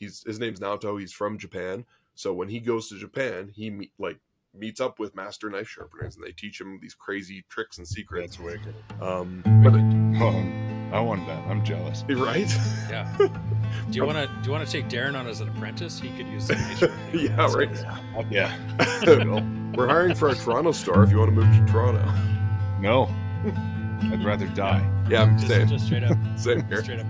his name's Naoto. He's from Japan. So when he goes to Japan, he meets up with master knife sharpeners, and they teach him these crazy tricks and secrets. That's wicked. But I want that. I'm jealous. right? Yeah. Do you want to take Darren on as an apprentice? He could use some nature. Yeah, right. Yeah. We're hiring for a Toronto store if you want to move to Toronto. No. I'd rather die. Yeah, same. Just straight up. Same here. Straight up.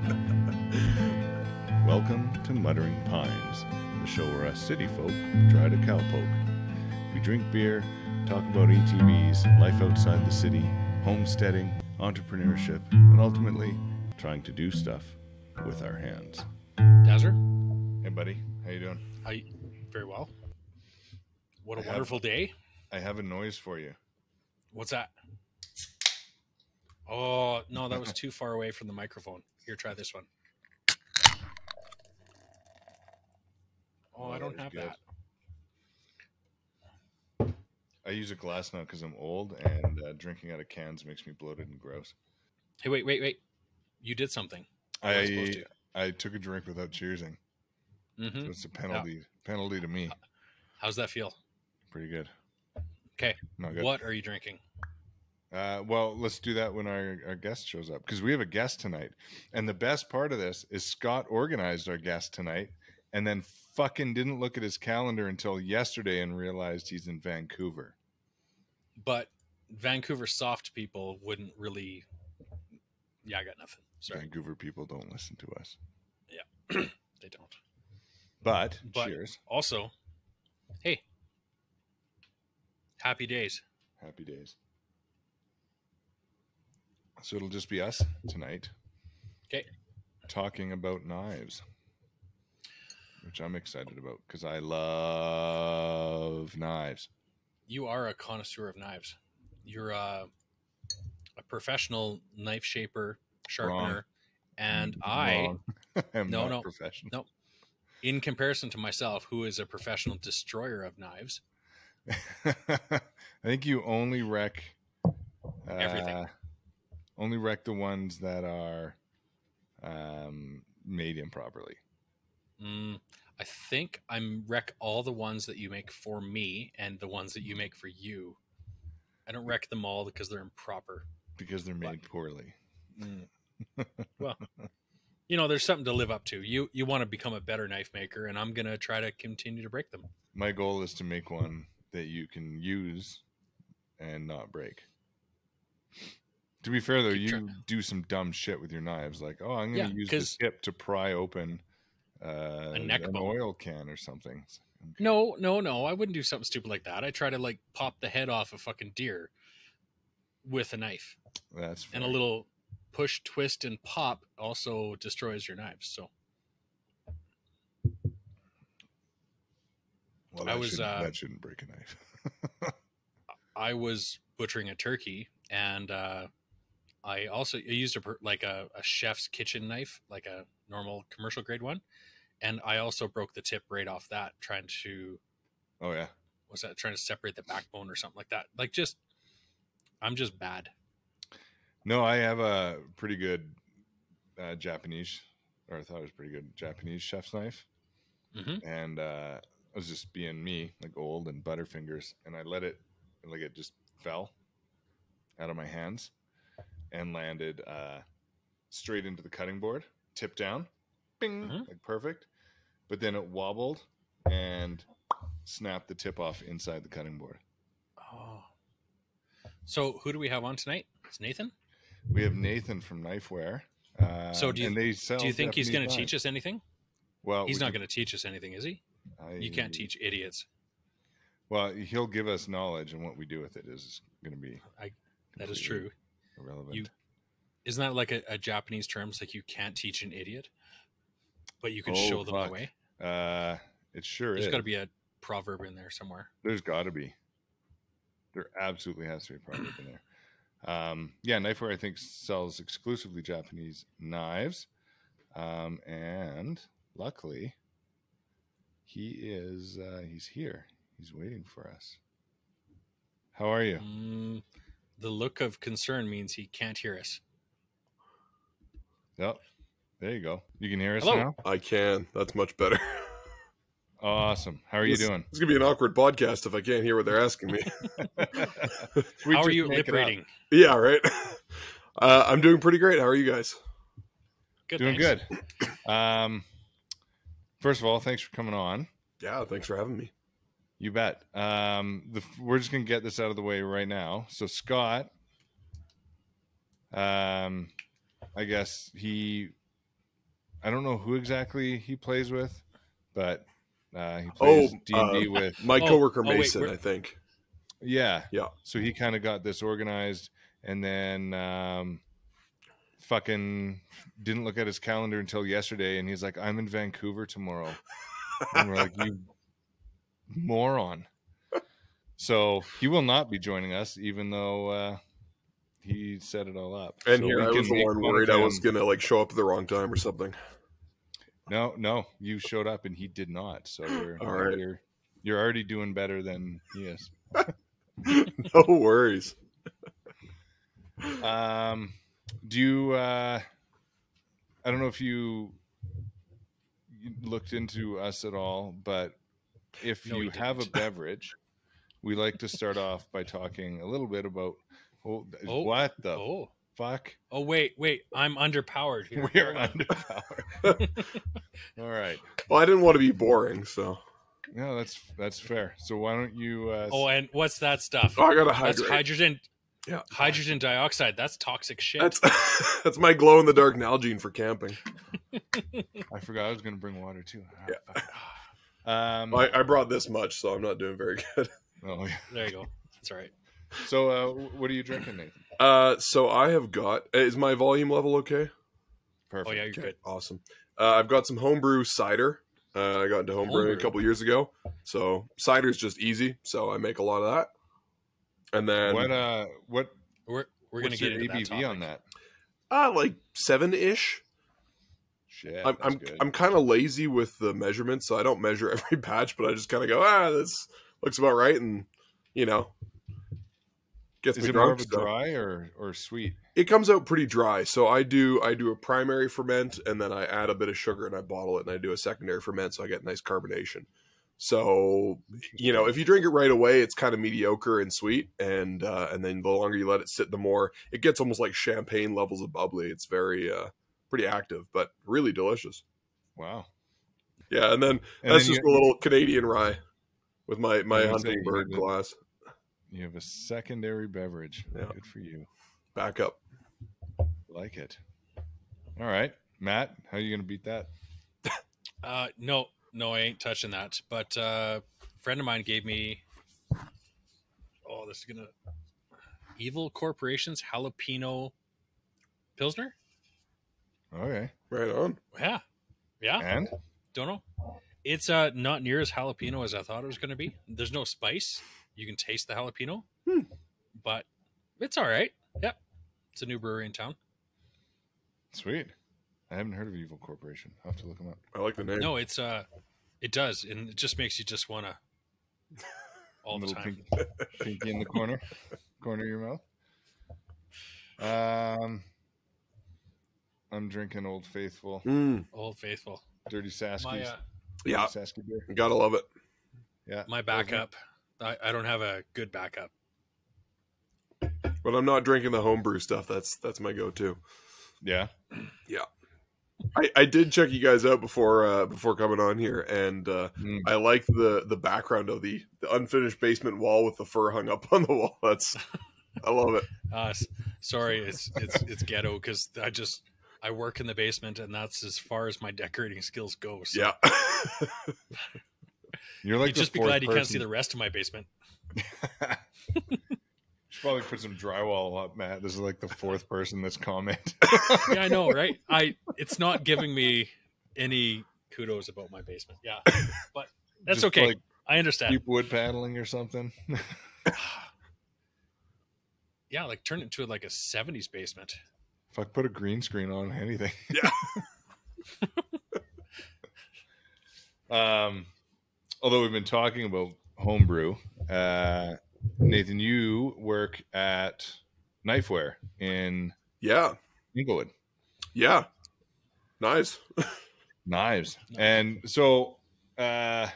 Welcome to Muttering Pines, the show where us city folk try to cowpoke. We drink beer, talk about ATVs, life outside the city, homesteading, entrepreneurship, and ultimately trying to do stuff with our hands. Dazzer? Hey, buddy. How you doing? Very well. What a wonderful day. I have a noise for you. What's that? Oh, no, that was too far away from the microphone. Here, try this one. Oh, I don't have that. I use a glass now because I'm old, and drinking out of cans makes me bloated and gross. Hey, wait. You did something. I took a drink without cheersing. Mm-hmm. So it's a penalty to me. How's that feel? Pretty good. Okay. Not good. What are you drinking? Well, let's do that when our guest shows up, because we have a guest tonight. And the best part of this is Scott organized our guest tonight and then fucking didn't look at his calendar until yesterday and realized he's in Vancouver. But Vancouver soft people wouldn't really... Yeah, I got nothing. Sorry. Vancouver people don't listen to us. Yeah, they don't. But cheers. Also, hey, happy days. Happy days. So it'll just be us tonight. Okay. Talking about knives, which I'm excited about because I love knives. You are a connoisseur of knives. You're a professional knife shaper, sharpener, Wrong. and Wrong. I am not professional. No. In comparison to myself, who is a professional destroyer of knives. I think you only wreck Everything. Only wreck the ones that are made improperly. I think I wreck all the ones that you make for me and the ones that you make for you. I don't wreck them all because they're improper. Because they're made poorly. Well, there's something to live up to. You want to become a better knife maker, and I'm going to try to continue to break them. My goal is to make one that you can use and not break. To be fair, though, you do some dumb shit with your knives. Like, I'm going to use the tip to pry open an oil can or something. Okay. No. I wouldn't do something stupid like that. I try to, pop the head off a fucking deer with a knife. That's fair. And a little push, twist, and pop also destroys your knives. So, well, that shouldn't break a knife. I was butchering a turkey, and I used a chef's kitchen knife, like a normal commercial grade one, and I also broke the tip right off that, trying to. Oh yeah. Trying to separate the backbone or something like that? I'm just bad. No, I have a pretty good Japanese, or I thought it was pretty good Japanese chef's knife. Mm-hmm. And I was just being me, like old and butterfingers, and I let it, it just fell out of my hands and landed straight into the cutting board, tip down, bing, like perfect. But then it wobbled and snapped the tip off inside the cutting board. Oh. So who do we have on tonight? It's Nathan? We have Nathan from Knifewear. So do you think he's going to teach us anything? Well, he's not going to teach us anything, is he? You can't teach idiots. Well, he'll give us knowledge, and what we do with it is going to be that is true. Irrelevant. Isn't that like a Japanese term? It's like you can't teach an idiot, but you can show them the way. It sure There's is. got to be a proverb in there somewhere. There's got to be. There absolutely has to be a proverb in there. Knifewear, I think, sells exclusively Japanese knives. And luckily, he's here. He's waiting for us. How are you? The look of concern means he can't hear us. Yep. There you go. You can hear us Hello. now? I can. That's much better. Awesome. How are you doing? It's going to be an awkward podcast if I can't hear what they're asking me. How are you lip reading? Yeah, right. I'm doing pretty great. How are you guys? Good. Doing Thanks. good. First of all, thanks for coming on. Yeah, thanks for having me. You bet. We're just going to get this out of the way right now. So Scott, I guess I don't know who exactly he plays with, but he plays D&D with my coworker Mason, I think. Yeah. Yeah. So he kind of got this organized, and then fucking didn't look at his calendar until yesterday, and he's like, I'm in Vancouver tomorrow. And we're like, you moron. So he will not be joining us, even though he set it all up. And so here I was the one worried I was going to like show up at the wrong time or something. No, you showed up and he did not. So all right. You're already doing better than he is. No worries. Do you I don't know if you looked into us at all, but if you have a beverage, we like to start off by talking a little bit about what the fuck? Oh, wait. I'm underpowered here. We are underpowered. All right. Well, I didn't want to be boring, so. No, that's fair. So why don't you and what's that stuff? Oh, I got to That's hydrate. hydrogen. Yeah. Hydrogen dioxide. That's toxic shit. That's my glow in the dark Nalgene for camping. I forgot I was going to bring water too. Yeah. I brought this much, so I'm not doing very good. Oh, yeah. There you go. That's all right. So what are you drinking, Nathan? So I have got. Is my volume level okay? Perfect. Oh yeah, you're good. Awesome. I've got some homebrew cider. I got into homebrewing a couple years ago, so cider's just easy. So I make a lot of that. And then what we're gonna get into ABV that on that? Like 7-ish. Shit, I'm kind of lazy with the measurements, so I don't measure every batch, but I just kind of go, this looks about right, and gets Is me it drunk. more of a dry or sweet? It comes out pretty dry. So I do a primary ferment, and then I add a bit of sugar and I bottle it, and I do a secondary ferment, so I get nice carbonation. So if you drink it right away, it's kind of mediocre and sweet, and then the longer you let it sit, the more it gets almost like champagne levels of bubbly. It's very pretty active, but really delicious. Wow. Yeah, and then that's just a little Canadian rye with my hunting bird glass. You have a secondary beverage. Yeah. Good for you. Back up. Like it. All right. Matt, how are you going to beat that? No, I ain't touching that. But a friend of mine gave me, this is going to, Evil Corporation's jalapeno Pilsner. Okay. Right on. Yeah. And? Don't know. It's not near as jalapeno as I thought it was going to be. There's no spice. You can taste the jalapeno, but it's all right. Yep. It's a new brewery in town. Sweet. I haven't heard of Evil Corporation. I'll have to look them up. I like the name. No, it does, and it just makes you just want to all the time. Pinky in the corner of your mouth. I'm drinking Old Faithful. Old Faithful. Dirty Saskies. Yeah. Sasky beer. You gotta love it. Yeah. My backup. I don't have a good backup. But I'm not drinking the homebrew stuff. That's my go-to. Yeah. Yeah. I did check you guys out before coming on here, and I like the background of the unfinished basement wall with the fur hung up on the wall. I love it. Sorry, it's ghetto because I work in the basement, and that's as far as my decorating skills go. So. Yeah. You'd just be glad you can't see the rest of my basement. Should probably put some drywall up, Matt. This is like the fourth person that's commented. Yeah, I know, right? It's not giving me any kudos about my basement. Yeah, but that's Just okay. like I understand. Keep wood paneling or something. Yeah, like turn it into like a 70s basement. Fuck, put a green screen on anything. Yeah. Although we've been talking about homebrew, Nathan, you work at Knifewear in Inglewood. Yeah. Knives. Knives. And so, Oh,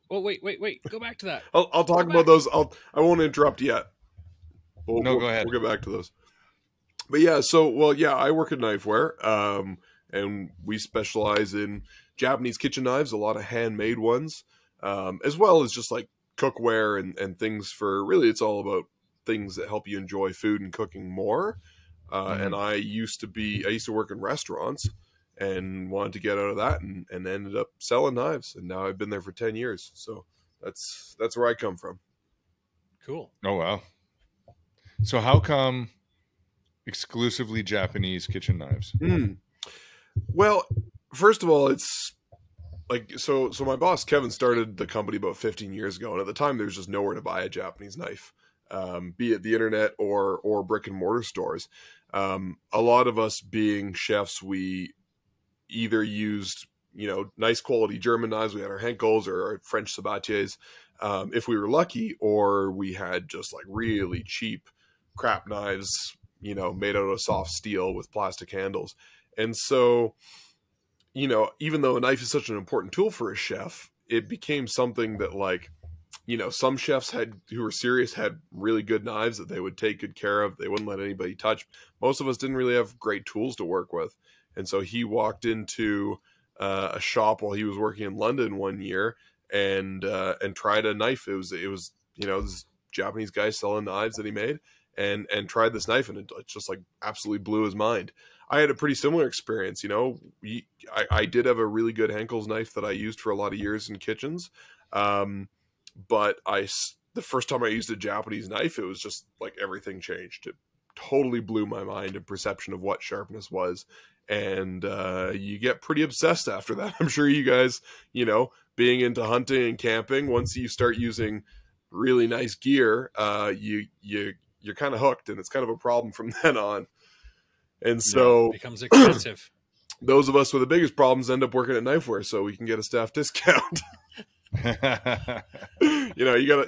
wait. Go back to that. I'll talk about those. I won't interrupt yet. No, go ahead. We'll get back to those. But yeah, I work at Knifewear, and we specialize in Japanese kitchen knives, a lot of handmade ones, as well as just like cookware and things for, really, it's all about things that help you enjoy food and cooking more. And I used to work in restaurants and wanted to get out of that and ended up selling knives. And now I've been there for 10 years. So that's where I come from. Cool. Oh, wow. So how come exclusively Japanese kitchen knives? Well, first of all, it's like, so my boss, Kevin, started the company about 15 years ago. And at the time, there's just nowhere to buy a Japanese knife, be it the internet or brick and mortar stores. A lot of us being chefs, we either used, nice quality German knives. We had our Henkels or our French sabatiers, if we were lucky, or we had just like really cheap crap knives, made out of soft steel with plastic handles. And so, even though a knife is such an important tool for a chef, it became something that, like, some chefs who were serious had really good knives that they would take good care of. They wouldn't let anybody touch. Most of us didn't really have great tools to work with. And so he walked into a shop while he was working in London one year and tried a knife. It was this Japanese guy selling knives that he made, and tried this knife, and it just like absolutely blew his mind. I had a pretty similar experience. I did have a really good Henkel's knife that I used for a lot of years in kitchens. But the first time I used a Japanese knife, it was just like everything changed. It totally blew my mind and perception of what sharpness was. And you get pretty obsessed after that. I'm sure you guys, being into hunting and camping, once you start using really nice gear, you're kind of hooked, and it's kind of a problem from then on. And so it becomes expensive. Those of us with the biggest problems end up working at Knifewear so we can get a staff discount. You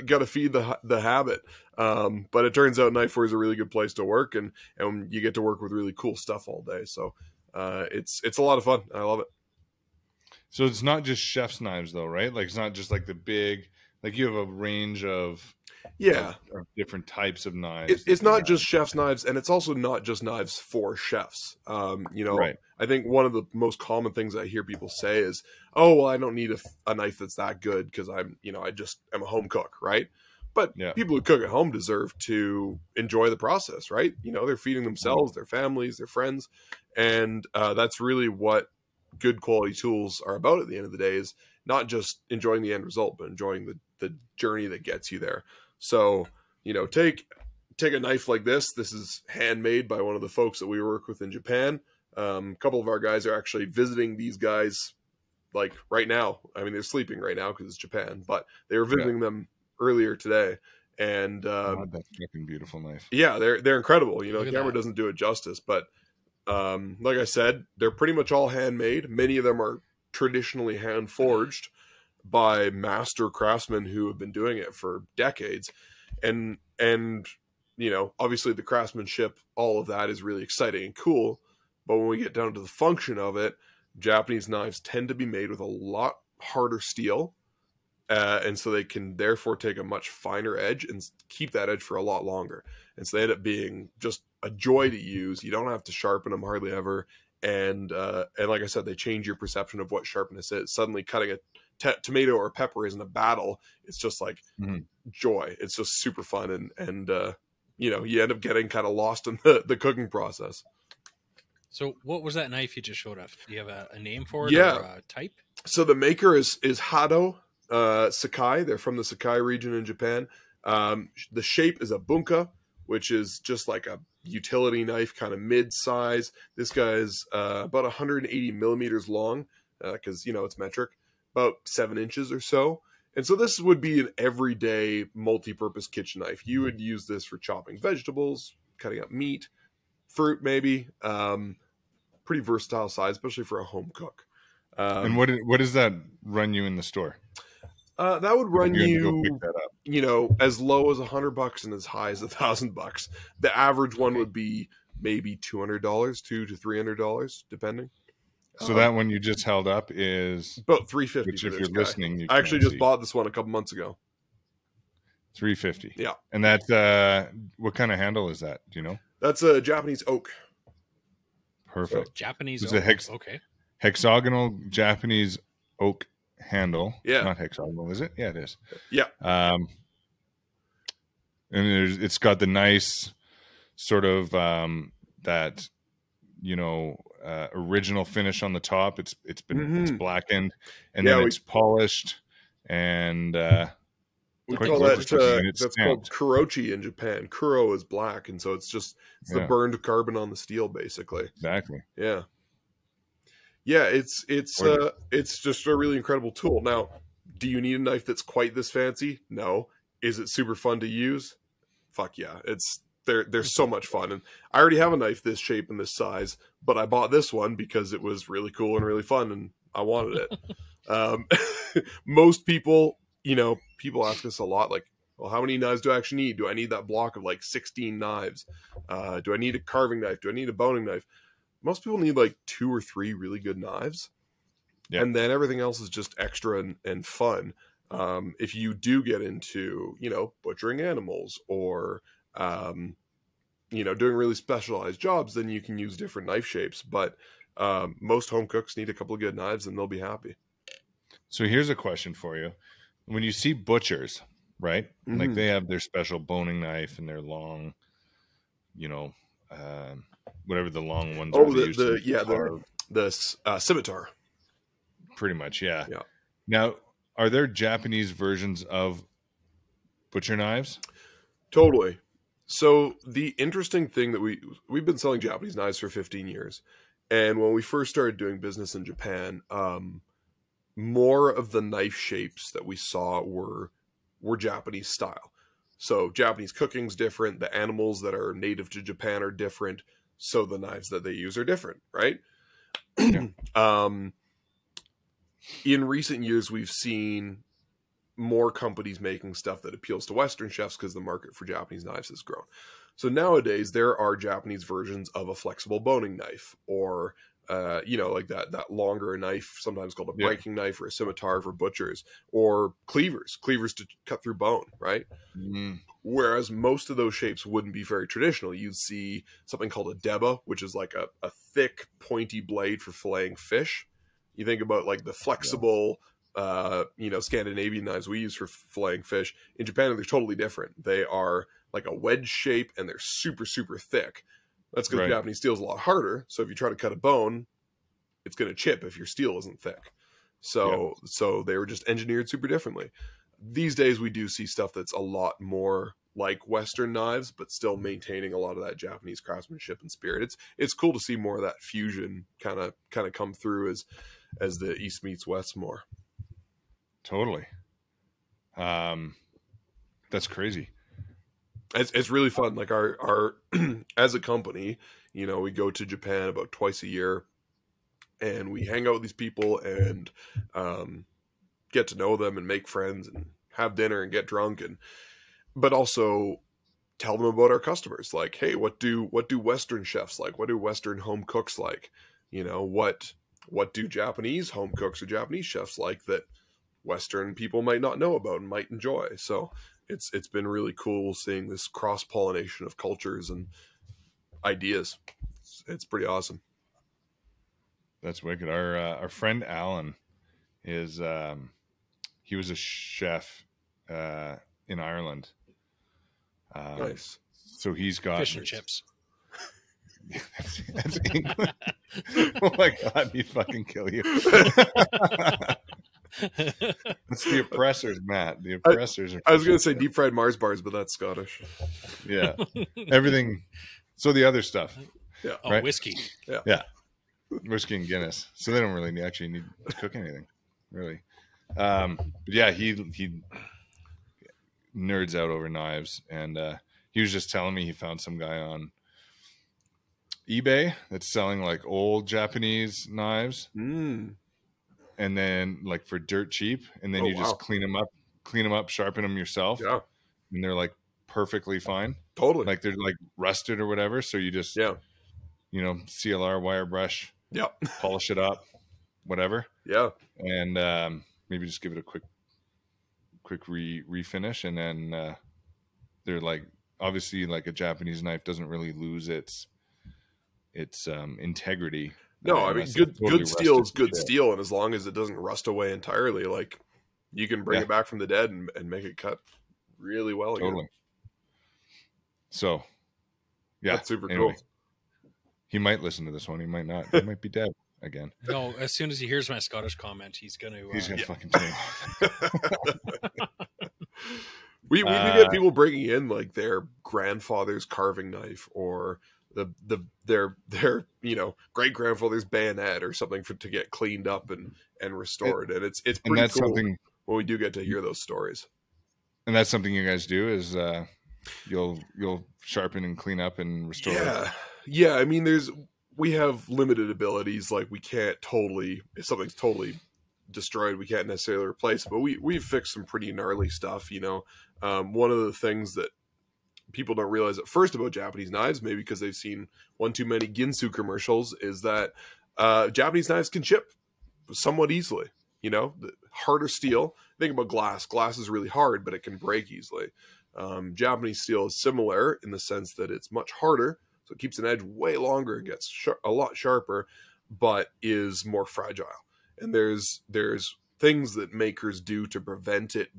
gotta feed the habit. But it turns out Knifewear is a really good place to work, and you get to work with really cool stuff all day. So it's a lot of fun. I love it. So it's not just chef's knives though, right? Like, it's not just like the big, like, you have a range of different types of knives. It's not just chef's knives, and it's also not just knives for chefs. Right. I think one of the most common things I hear people say is, "Oh, well, I don't need a knife that's that good because I just am a home cook," right? But people who cook at home deserve to enjoy the process, right? They're feeding themselves, their families, their friends, and that's really what good quality tools are about at the end of the day, is not just enjoying the end result, but enjoying the journey that gets you there. So, take a knife like this. This is handmade by one of the folks that we work with in Japan. A couple of our guys are actually visiting these guys like right now. I mean, they're sleeping right now because it's Japan, but they were visiting them earlier today. And God, that's fucking beautiful knife. Yeah, they're incredible. The camera doesn't do it justice, but like I said, they're pretty much all handmade. Many of them are traditionally hand forged by master craftsmen who have been doing it for decades. And obviously the craftsmanship, all of that is really exciting and cool. But when we get down to the function of it, Japanese knives tend to be made with a lot harder steel. And so they can therefore take a much finer edge and keep that edge for a lot longer. And so they end up being just a joy to use. You don't have to sharpen them hardly ever. And like I said, they change your perception of what sharpness is. Suddenly cutting a tomato or pepper isn't a battle. It's just like joy. It's just super fun. And you end up getting kind of lost in the cooking process. So what was that knife you just showed us? Do you have a name for it or a type? So the maker is Hado Sakai. They're from the Sakai region in Japan. The shape is a bunka, which is just like a utility knife, kind of mid-size. This guy is about 180 millimeters long, because it's metric, about 7 inches or so. And so this would be an everyday multi-purpose kitchen knife. You would use this for chopping vegetables, cutting up meat, fruit maybe. Pretty versatile size, especially for a home cook. And what does that run you in the store? That would run you, go pick that up. as low as $100 and as high as $1,000. The average one would be maybe $200, $200 to $300, depending. So that one you just held up is about $350. which, for if this you're guy. listening, you I actually can't just see. bought this one a couple months ago. $350. Yeah. And that's what kind of handle is that? Do you know? That's a Japanese oak. Perfect. Japanese It's oak. a Okay. hexagonal Japanese oak handle. Yeah. Not hexagonal, is it? Yeah, it is. Yeah. And it's got the nice sort of that, original finish on the top. It's blackened, and then it's polished, and we quite call gorgeous looking, and that it's that's called kurochi in Japan. Kuro is black, and so it's the burned carbon on the steel, basically. Exactly. Yeah. It's just a really incredible tool. Now, do you need a knife that's quite this fancy? No. Is it super fun to use? Fuck yeah. They're so much fun. And I already have a knife this shape and this size, but I bought this one because it was really cool and really fun and I wanted it. Most people, people ask us a lot, like, well, how many knives do I actually need? Do I need that block of like 16 knives? Do I need a carving knife? Do I need a boning knife? Most people need like 2 or 3 really good knives. Yeah. And then everything else is just extra and fun. If you do get into, butchering animals or, doing really specialized jobs, then you can use different knife shapes. But most home cooks need a couple of good knives and they'll be happy. So here's a question for you. When you see butchers, right? Mm-hmm. Like they have their special boning knife and their long, whatever the long ones are. The scimitar. Pretty much, yeah. Now, are there Japanese versions of butcher knives? Totally. So the interesting thing that we've been selling Japanese knives for 15 years. And when we first started doing business in Japan, more of the knife shapes that we saw were Japanese style. So Japanese cooking's different. The animals that are native to Japan are different. So the knives that they use are different, right? Yeah. In recent years, we've seen more companies making stuff that appeals to Western chefs because the market for Japanese knives has grown. So nowadays, there are Japanese versions of a flexible boning knife or, like that longer knife, sometimes called a breaking knife or a scimitar for butchers, or cleavers to cut through bone, right? Mm. Whereas most of those shapes wouldn't be very traditional. You'd see something called a deba, which is like a thick, pointy blade for filleting fish. You think about like the flexible, Scandinavian knives we use for filleting fish. In Japan, they're totally different. They are like a wedge shape and they're super, super thick. That's because Japanese steel is a lot harder. So if you try to cut a bone, it's going to chip if your steel isn't thick. So they were just engineered super differently. These days, we do see stuff that's a lot more like Western knives, but still maintaining a lot of that Japanese craftsmanship and spirit. It's cool to see more of that fusion kind of come through as the East meets West more. Totally. That's crazy. It's really fun. Like our as a company, we go to Japan about twice a year and we hang out with these people and get to know them and make friends and have dinner and get drunk but also tell them about our customers. Like, hey, what do Western chefs like? What do Western home cooks like? What do Japanese home cooks or Japanese chefs like that Western people might not know about and might enjoy? So it's been really cool seeing this cross-pollination of cultures and ideas. It's pretty awesome. That's wicked. Our friend Alan is he was a chef in Ireland. Nice. So he's got fish and chips. That's England. Oh my God, he'd fucking kill you. That's the oppressors, Matt. The oppressors I was going to say deep fried Mars bars, but that's Scottish. Yeah. Everything. So the other stuff. Yeah. Oh, right? Whiskey. Yeah. Whiskey and Guinness. So they don't really actually need to cook anything, really. But yeah, he nerds out over knives, and he was just telling me he found some guy on eBay that's selling like old Japanese knives, and then like for dirt cheap, and then just clean them up, sharpen them yourself, and they're like perfectly fine. Totally, like they're like rusted or whatever. So you just you know, CLR wire brush, Yeah. polish it up, whatever, Yeah. and maybe just give it a quick refinish, and then they're like, obviously, like a Japanese knife doesn't really lose its integrity. No, I mean, unless it's totally good steel rusted is to good shit. steel, and as long as it doesn't rust away entirely, like you can bring Yeah. it back from the dead and make it cut really well again. Totally. So, yeah, That's super anyway, cool. he might listen to this one. He might not. He might be dead again. No, as soon as he hears my Scottish comment, he's gonna. He's gonna fucking tell me. We do get people bringing in like their grandfather's carving knife or their great grandfather's bayonet or something to get cleaned up and restored, and it's pretty And that's cool something when we do get to hear those stories. And that's something you guys do is you'll sharpen and clean up and restore. Yeah. I mean, we have limited abilities. Like we can't totally, if something's totally destroyed, we can't necessarily replace it, but we've fixed some pretty gnarly stuff. One of the things that people don't realize at first about Japanese knives, maybe because they've seen one too many Ginsu commercials, is that Japanese knives can chip somewhat easily. The harder steel. Think about glass. Glass is really hard, but it can break easily. Japanese steel is similar in the sense that it's much harder, so it keeps an edge way longer and gets a lot sharper, but is more fragile. And there's things that makers do to prevent it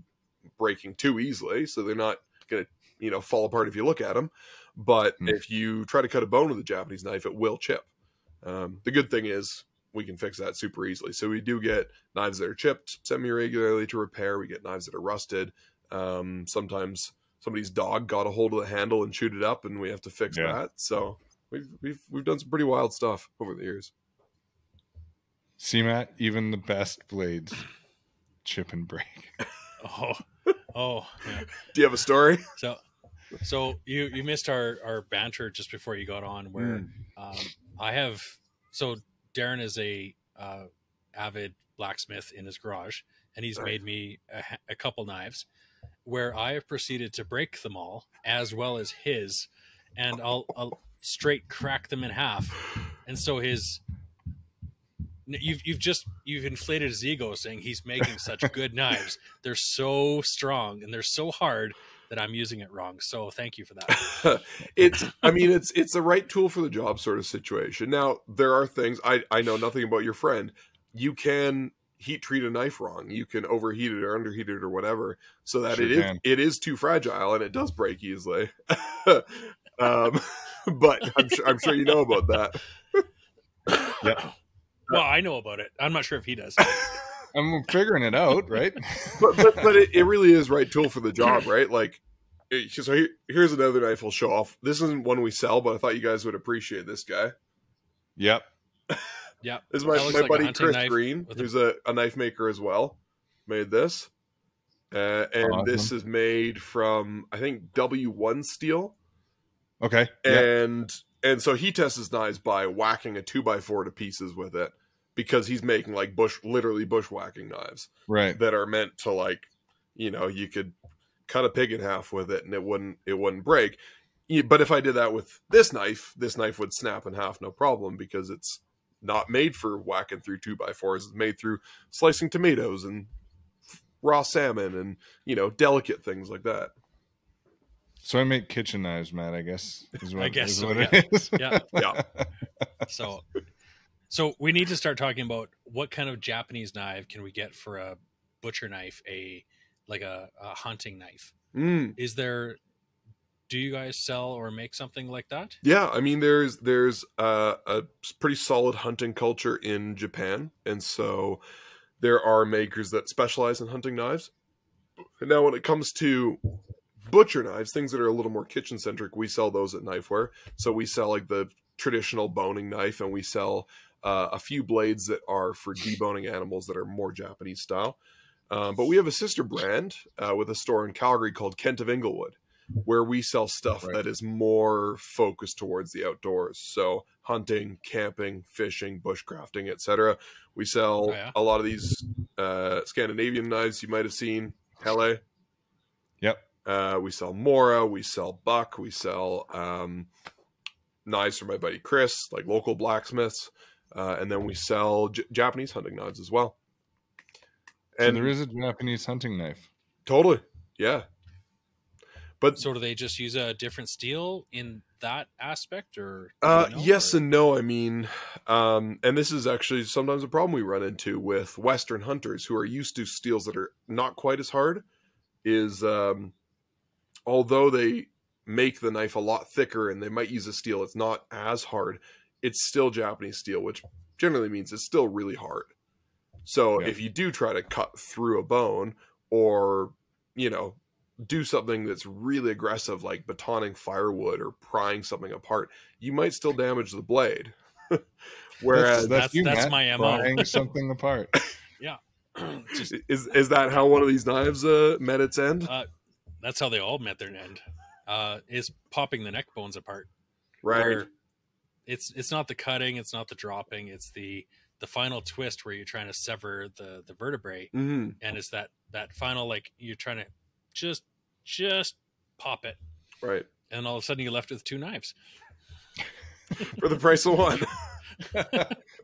breaking too easily, so they're not going to fall apart if you look at them. But if you try to cut a bone with a Japanese knife, it will chip. The good thing is we can fix that super easily. So we do get knives that are chipped semi-regularly to repair. We get knives that are rusted. Sometimes somebody's dog got a hold of the handle and chewed it up, and we have to fix that. So we've done some pretty wild stuff over the years. See, Matt, even the best blades chip and break. Oh. Yeah. Do you have a story? So you missed our banter just before you got on, where Darren is a avid blacksmith in his garage, and he's made me a couple knives where I have proceeded to break them all as well as his, and I'll straight crack them in half. And so you've inflated his ego saying he's making such good knives. They're so strong and they're so hard that I'm using it wrong. So thank you for that. It's the right tool for the job sort of situation. Now, there are things, I know nothing about your friend. You can heat treat a knife wrong. You can overheat it or underheat it or whatever, so that it is too fragile and it does break easily. But I'm sure you know about that. Yeah. Well, I know about it. I'm not sure if he does. I'm figuring it out, right? but it really is right tool for the job, right? Like, so here's another knife we'll show off. This isn't one we sell, but I thought you guys would appreciate this guy. Yep. Yeah. This is my buddy Chris Green, who's a knife maker as well. Made this. And awesome. This is made from, I think, W1 steel. Okay. And so he tests his knives by whacking a 2x4 to pieces with it, because he's making like literally bushwhacking knives, right? That are meant to, like, you could cut a pig in half with it and it wouldn't break. But if I did that with this knife would snap in half, no problem, because it's not made for whacking through 2x4s. It's made through slicing tomatoes and raw salmon and delicate things like that. So I make kitchen knives, Matt, I guess. It is. Yeah. So we need to start talking about what kind of Japanese knife can we get for a butcher knife, a hunting knife. Do you guys sell or make something like that? Yeah, I mean, there's a pretty solid hunting culture in Japan, and so there are makers that specialize in hunting knives. And now when it comes to butcher knives, things that are a little more kitchen centric, we sell those at Knifewear. So we sell like the traditional boning knife, and we sell a few blades that are for deboning animals that are more Japanese style. But we have a sister brand with a store in Calgary called Kent of Inglewood, where we sell stuff that is more focused towards the outdoors. So hunting, camping, fishing, bushcrafting, etc. We sell a lot of these Scandinavian knives you might have seen. Hele. Yep. We sell Mora, we sell Buck, we sell knives from my buddy Chris, like local blacksmiths, and then we sell Japanese hunting knives as well. So And there is a Japanese hunting knife. totally, yeah. But So do they just use a different steel in that aspect, or do you know, yes or? and no. I mean, and this is actually sometimes a problem we run into with Western hunters who are used to steels that are not quite as hard. Is although they make the knife a lot thicker and they might use a steel that's not as hard, it's still Japanese steel, which generally means it's still really hard. So Yeah. if you do try to cut through a bone, or, you know, do something that's really aggressive, like batoning firewood or prying something apart, you might still damage the blade. Whereas That's Matt, my MO. prying something apart. Yeah. Just, is that how one of these knives met its end? that's how they all met their end. Is popping the neck bones apart. Right. Where it's not the cutting, it's not the dropping, it's the final twist where you're trying to sever the vertebrae, Mm-hmm. and it's that final, like, you're trying to just pop it, Right. and all of a sudden you're left with two knives. For the price of one.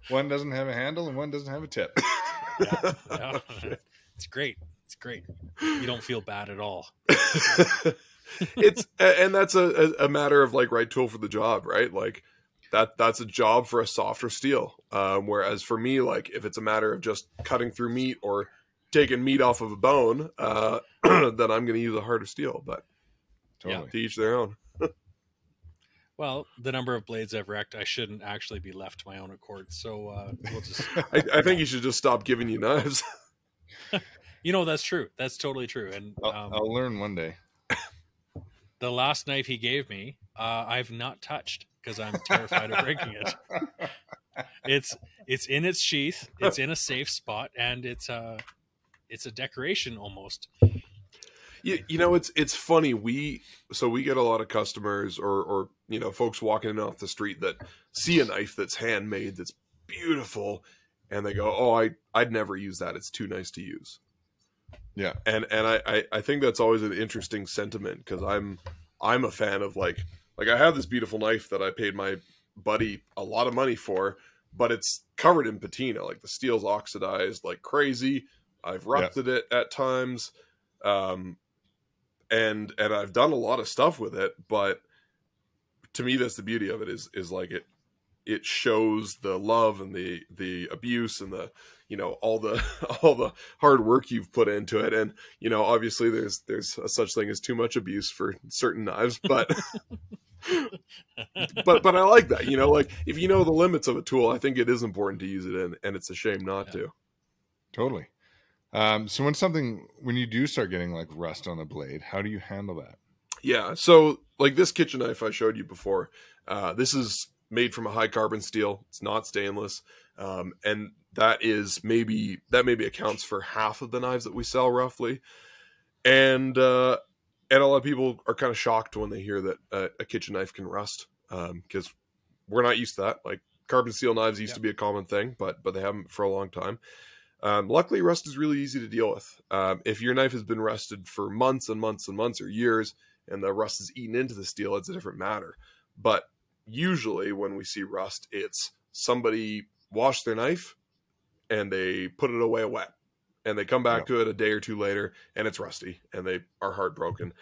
One doesn't have a handle and one doesn't have a tip. Yeah. It's great. It's great. You don't feel bad at all. And that's a matter of like right tool for the job, right? Like that's a job for a softer steel. Whereas for me, like if it's a matter of just cutting through meat or taking meat off of a bone, then I'm going to use a harder steel. But Totally. to each their own. Well, the number of blades I've wrecked, I shouldn't actually be left to my own accord. So we'll just. I think you should just stop giving you knives. That's true. That's totally true. And I'll learn one day. the last knife he gave me, I've not touched because I'm terrified of breaking it. It's in its sheath. It's in a safe spot, and it's a decoration almost. It's funny. We get a lot of customers or folks walking in off the street that see a knife that's handmade, that's beautiful, and they go, "Oh, I'd never use that. It's too nice to use." Yeah. And I think that's always an interesting sentiment, because I'm a fan of like I have this beautiful knife that I paid my buddy a lot of money for, but it's covered in patina. Like the steel's oxidized like crazy. I've rusted it at times. And I've done a lot of stuff with it, but to me, that's the beauty of it is like it shows the love and the abuse and the, all the hard work you've put into it. And, obviously there's a such thing as too much abuse for certain knives, but, but I like that, like if you know the limits of a tool, I think it is important to use it in, and it's a shame not to. Totally. So when you do start getting like rust on the blade, how do you handle that? Yeah. So like this kitchen knife I showed you before, this is made from a high carbon steel. It's not stainless. And that maybe accounts for half of the knives that we sell roughly. And a lot of people are kind of shocked when they hear that a kitchen knife can rust. Because we're not used to that. Like carbon steel knives used to be a common thing, but they haven't for a long time. Luckily, rust is really easy to deal with. If your knife has been rusted for months and months and months or years, and the rust is eaten into the steel, it's a different matter. But usually when we see rust, it's somebody washed their knife and they put it away wet, and they come back to it a day or two later and it's rusty and they are heartbroken.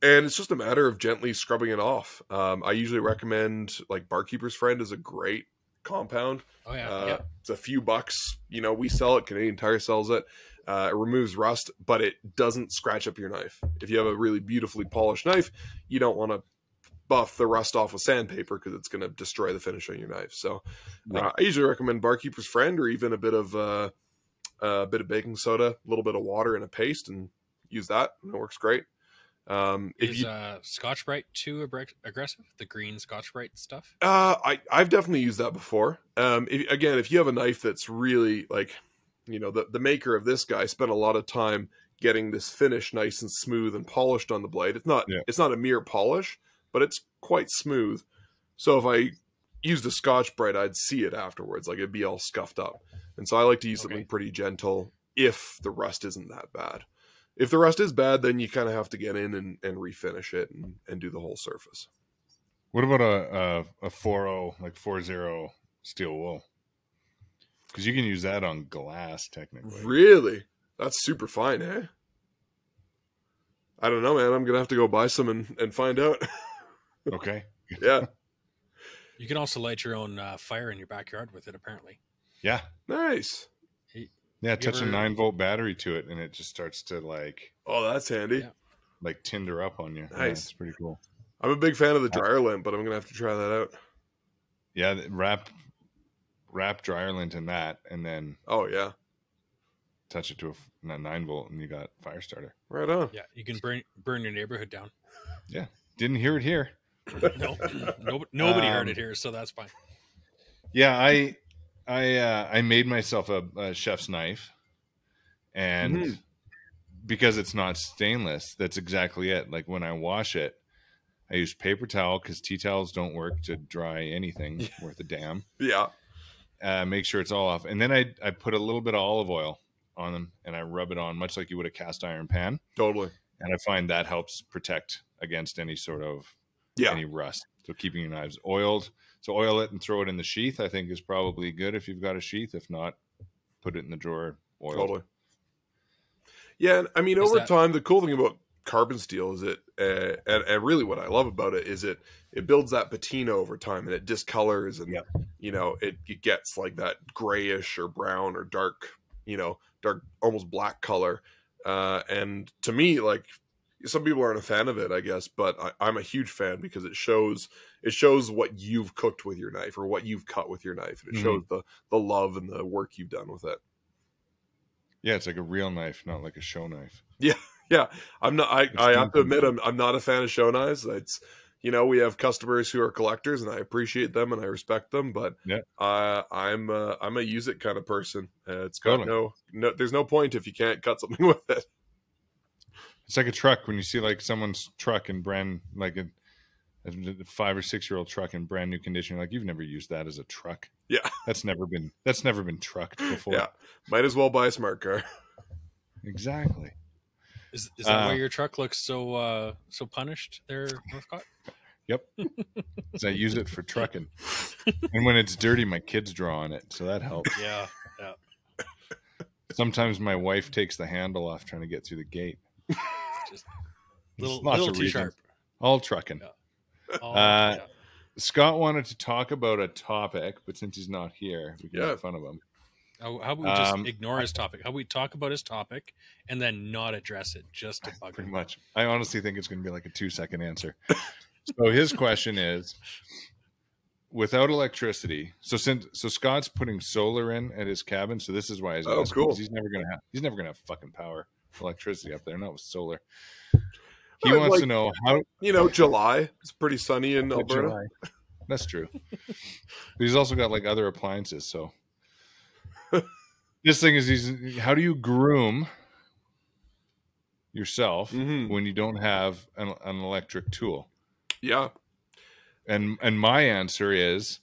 And it's just a matter of gently scrubbing it off. I usually recommend like Barkeeper's Friend is a great compound. Oh yeah. It's a few bucks. We sell it. Canadian Tire sells it. It removes rust, but it doesn't scratch up your knife. If you have a really beautifully polished knife, you don't want to buff the rust off with sandpaper because it's going to destroy the finish on your knife. So I usually recommend Barkeeper's Friend, or even a bit of baking soda, a little bit of water, and a paste, and use that. And it works great. Is Scotch-Brite too aggressive? The green Scotch-Brite stuff? I've definitely used that before. If you have a knife that's really like, the maker of this guy spent a lot of time getting this finish nice and smooth and polished on the blade. It's not a mere polish, but it's quite smooth. So if I used a Scotch-Brite, I'd see it afterwards. Like it'd be all scuffed up. And so I like to use something pretty gentle if the rust isn't that bad. If the rust is bad, then you kind of have to get in and refinish it and do the whole surface. What about a 40 like 40 steel wool? Because you can use that on glass technically. Really? That's super fine, eh? I don't know, man. I'm gonna have to go buy some and find out. Okay. Yeah. You can also light your own fire in your backyard with it, apparently. Yeah. Nice. Yeah. Touch a 9-volt battery to it, and it just starts to Oh, that's handy. Yeah. like tinder up on you. Nice. Yeah, it's pretty cool. I'm a big fan of the dryer lint, but I'm gonna have to try that out. Yeah. Wrap dryer lint in that, and then Oh yeah. touch it to a 9-volt, and you got fire starter. Right on. Yeah, you can burn your neighborhood down. Yeah. Didn't hear it here. No, nobody heard it here, so that's fine. Yeah, I made myself a chef's knife, and because it's not stainless, that's exactly it. Like when I wash it, I use paper towel because tea towels don't work to dry anything worth a damn. Yeah. Make sure it's all off, and then I put a little bit of olive oil on them, and I rub it on much like you would a cast iron pan. Totally. And I find that helps protect against any sort of any rust. So keeping your knives oiled. So oil it and throw it in the sheath, I think, is probably good if you've got a sheath. If not, put it in the drawer oiled. Totally. Yeah, and I mean, over time, the cool thing about carbon steel is and really what I love about it is it builds that patina over time, and it discolors, and it gets like that grayish or brown or dark, dark, almost black color. And to me, like, some people aren't a fan of it, I guess, but I'm a huge fan because it shows what you've cooked with your knife or what you've cut with your knife. And it shows the love and the work you've done with it. Yeah, it's like a real knife, not like a show knife. Yeah. I'm not. I have to admit, I'm not a fan of show knives. It's we have customers who are collectors, and I appreciate them and I respect them. But I'm a use it kind of person. It's got no. There's no point if you can't cut something with it. It's like a truck. When you see like someone's truck in like a 5 or 6 year old truck in brand new condition, you're like, you've never used that as a truck. Yeah, that's never been trucked before. Yeah, might as well buy a smart car. Exactly. Is that why your truck looks so punished there, Northcott? Yep. Because I use it for trucking, and when it's dirty, my kids draw on it, so that helps. Yeah. Sometimes my wife takes the handle off trying to get through the gate. Just little too sharp. All trucking. Yeah. Scott wanted to talk about a topic, but since he's not here, we can make fun of him. How about we just ignore his topic? How about we talk about his topic and then not address it, just to bug him? Pretty much. I honestly think it's going to be like a 2-second answer. So his question is, without electricity, so Scott's putting solar in at his cabin, so this is why he's asking, cool. He's never gonna have fucking power, electricity up there, not with solar. He wants to know how July. It's pretty sunny in Alberta. July. That's true. But he's also got like other appliances, so this thing is how do you groom yourself when you don't have an electric tool? Yeah. And my answer is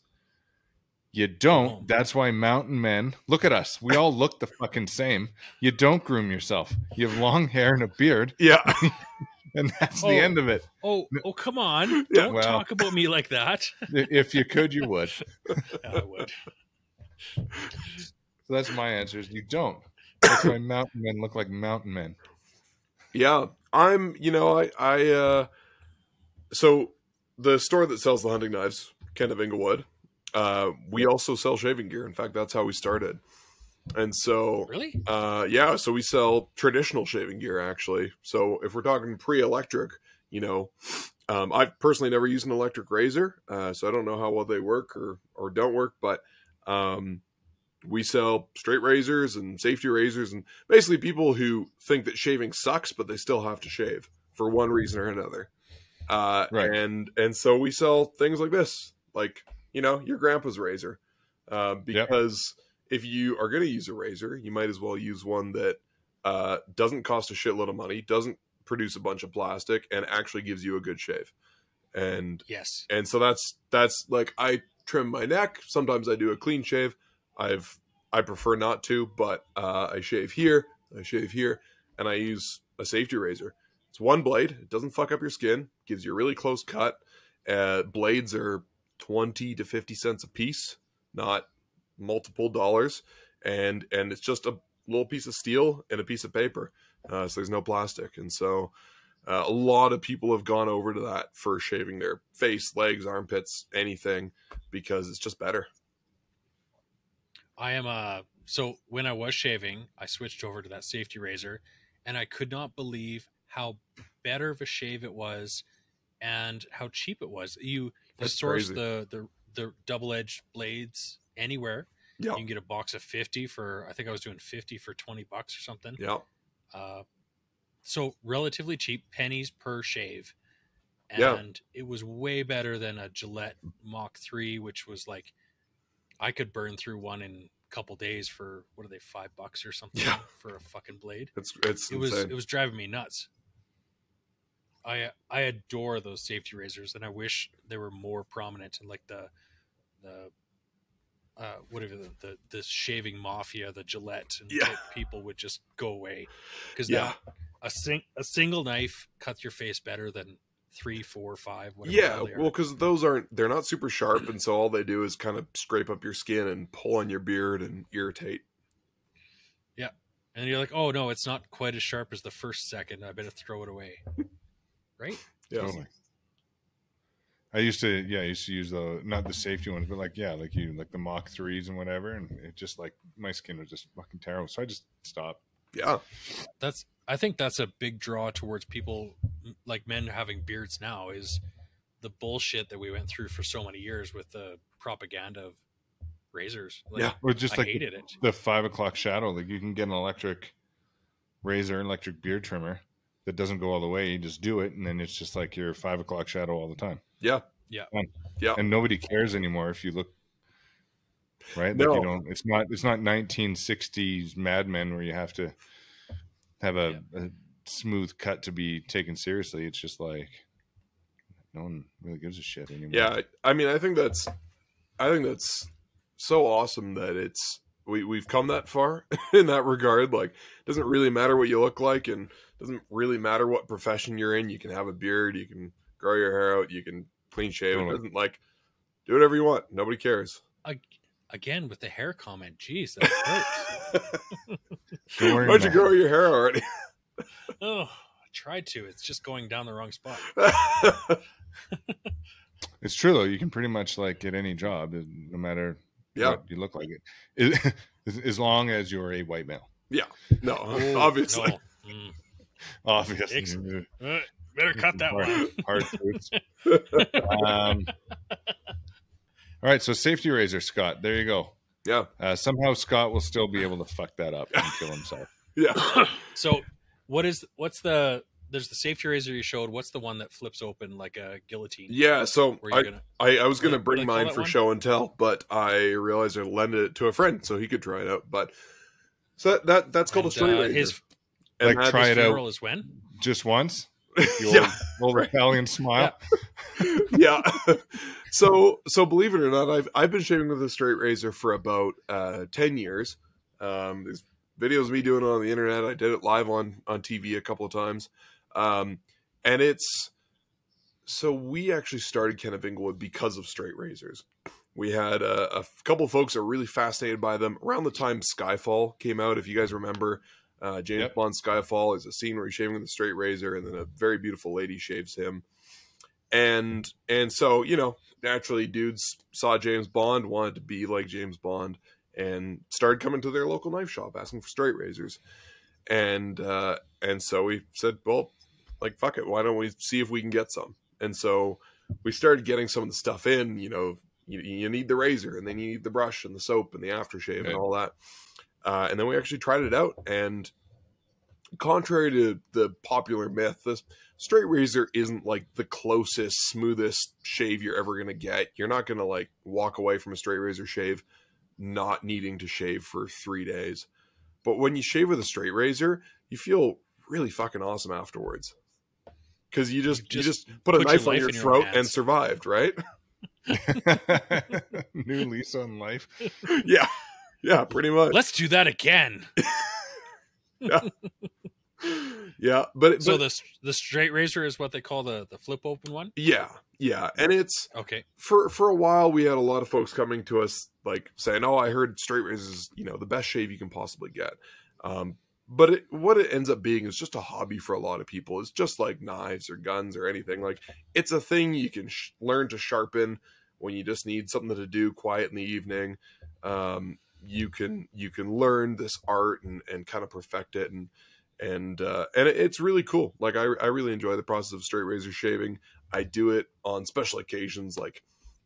you don't. That's why mountain men, look at us. We all look the fucking same. You don't groom yourself. You have long hair and a beard. Yeah. And that's the end of it. Oh, come on. Don't talk about me like that. If you could, you would. Yeah, I would. So that's my answer is you don't. That's why mountain men look like mountain men. Yeah. So the store that sells the hunting knives, Ken of Inglewood, we also sell shaving gear. In fact, that's how we started. And so, really, so we sell traditional shaving gear, actually. So if we're talking pre-electric, I've personally never used an electric razor, so I don't know how well they work or don't work. But we sell straight razors and safety razors, and basically people who think that shaving sucks, but they still have to shave for one reason or another. Right. And so we sell things like this, like, your grandpa's razor, because if you are going to use a razor, you might as well use one that doesn't cost a shitload of money, doesn't produce a bunch of plastic, and actually gives you a good shave. And yes, and so that's like, I trim my neck. Sometimes I do a clean shave. I prefer not to, but I shave here, and I use a safety razor. It's one blade. It doesn't fuck up your skin. Gives you a really close cut. Blades are 20 to 50 cents a piece, not multiple dollars, and it's just a little piece of steel and a piece of paper, so there's no plastic. And so a lot of people have gone over to that for shaving their face, legs, armpits, anything, because it's just better. I am so when I was shaving, I switched over to that safety razor, and I could not believe how better of a shave it was and how cheap it was. You source the double-edged blades anywhere. Yeah. You can get a box of 50 for, I think I was doing 50 for $20 or something. Yeah. So relatively cheap, pennies per shave. And it was way better than a Gillette Mach 3, which was like, I could burn through one in a couple days for, what are they, $5 or something for a fucking blade. It was driving me nuts. I adore those safety razors, and I wish they were more prominent in like the whatever the shaving mafia, the Gillette and people would just go away, because a single knife cuts your face better than 3, 4, 5. Whatever well, because they're not super sharp, and so all they do is kind of scrape up your skin and pull on your beard and irritate. Yeah, and you're like, oh no, it's not quite as sharp as the first second. I better throw it away. Right? Yeah. Totally. I used to use not the safety ones, but like the Mach 3s and whatever, and it just like my skin was just fucking terrible, so I just stopped. Yeah, I think that's a big draw towards people like men having beards now, is the bullshit that we went through for so many years with the propaganda of razors. Or just I hated it. The 5 o'clock shadow. Like you can get an electric razor, electric beard trimmer that doesn't go all the way. You just do it, and then it's just like your 5 o'clock shadow all the time. Yeah. And nobody cares anymore if you look right. No. Like it's not 1960s Mad Men where you have to have a smooth cut to be taken seriously. It's just like no one really gives a shit anymore. Yeah, I mean, I think that's so awesome that we've come that far in that regard. Like, it doesn't really matter what you look like, and it doesn't really matter what profession you're in. You can have a beard, you can grow your hair out, you can clean shave. It doesn't, like, do whatever you want. Nobody cares. Again, with the hair comment, jeez, that hurts. Why don't you grow your hair already? Oh, I tried to. It's just going down the wrong spot. It's true though. You can pretty much like get any job, no matter what you look like. It as long as you're a white male. Yeah. No, obviously. No. Obviously. Better cut that one. Hard truths. All right, so safety razor, Scott. There you go. Yeah. Somehow Scott will still be able to fuck that up and kill himself. Yeah. So there's the safety razor you showed. What's the one that flips open like a guillotine? Yeah, so I was going to bring mine for show and tell, but I realized I lended it to a friend so he could try it out. But so that's called a straight razor. And like try it out is when? Just once? The old Italian smile. Yeah. So believe it or not, I've been shaving with a straight razor for about 10 years. There's videos of me doing it on the internet. I did it live on TV a couple of times. And we actually started Ken of Inglewood because of straight razors. We had a couple of folks that were really fascinated by them around the time Skyfall came out. If you guys remember, James Bond Skyfall is a scene where he's shaving with a straight razor, and then a very beautiful lady shaves him. And so, naturally dudes saw James Bond, wanted to be like James Bond, and started coming to their local knife shop asking for straight razors. And so we said, well, like, fuck it, why don't we see if we can get some? And so we started getting some of the stuff in. You need the razor, and then you need the brush and the soap and the aftershave and all that. And then we actually tried it out, and contrary to the popular myth, this straight razor isn't like the closest, smoothest shave you're ever going to get. You're not going to like walk away from a straight razor shave not needing to shave for 3 days. But when you shave with a straight razor, you feel really fucking awesome afterwards. Because you just put a knife on your throat and survived, right? New lease on life. Yeah, pretty much. Let's do that again. Yeah. Yeah, but So the straight razor is what they call the flip open one. yeah, and it's Okay. for a while we had a lot of folks coming to us like saying, "Oh, I heard straight razors is the best shave you can possibly get." But what it ends up being is just a hobby for a lot of people. It's just like knives or guns or anything. Like it's a thing you can learn to sharpen when you just need something to do quiet in the evening. You can learn this art and kind of perfect it and it's really cool. Like I really enjoy the process of straight razor shaving. I do it on special occasions, like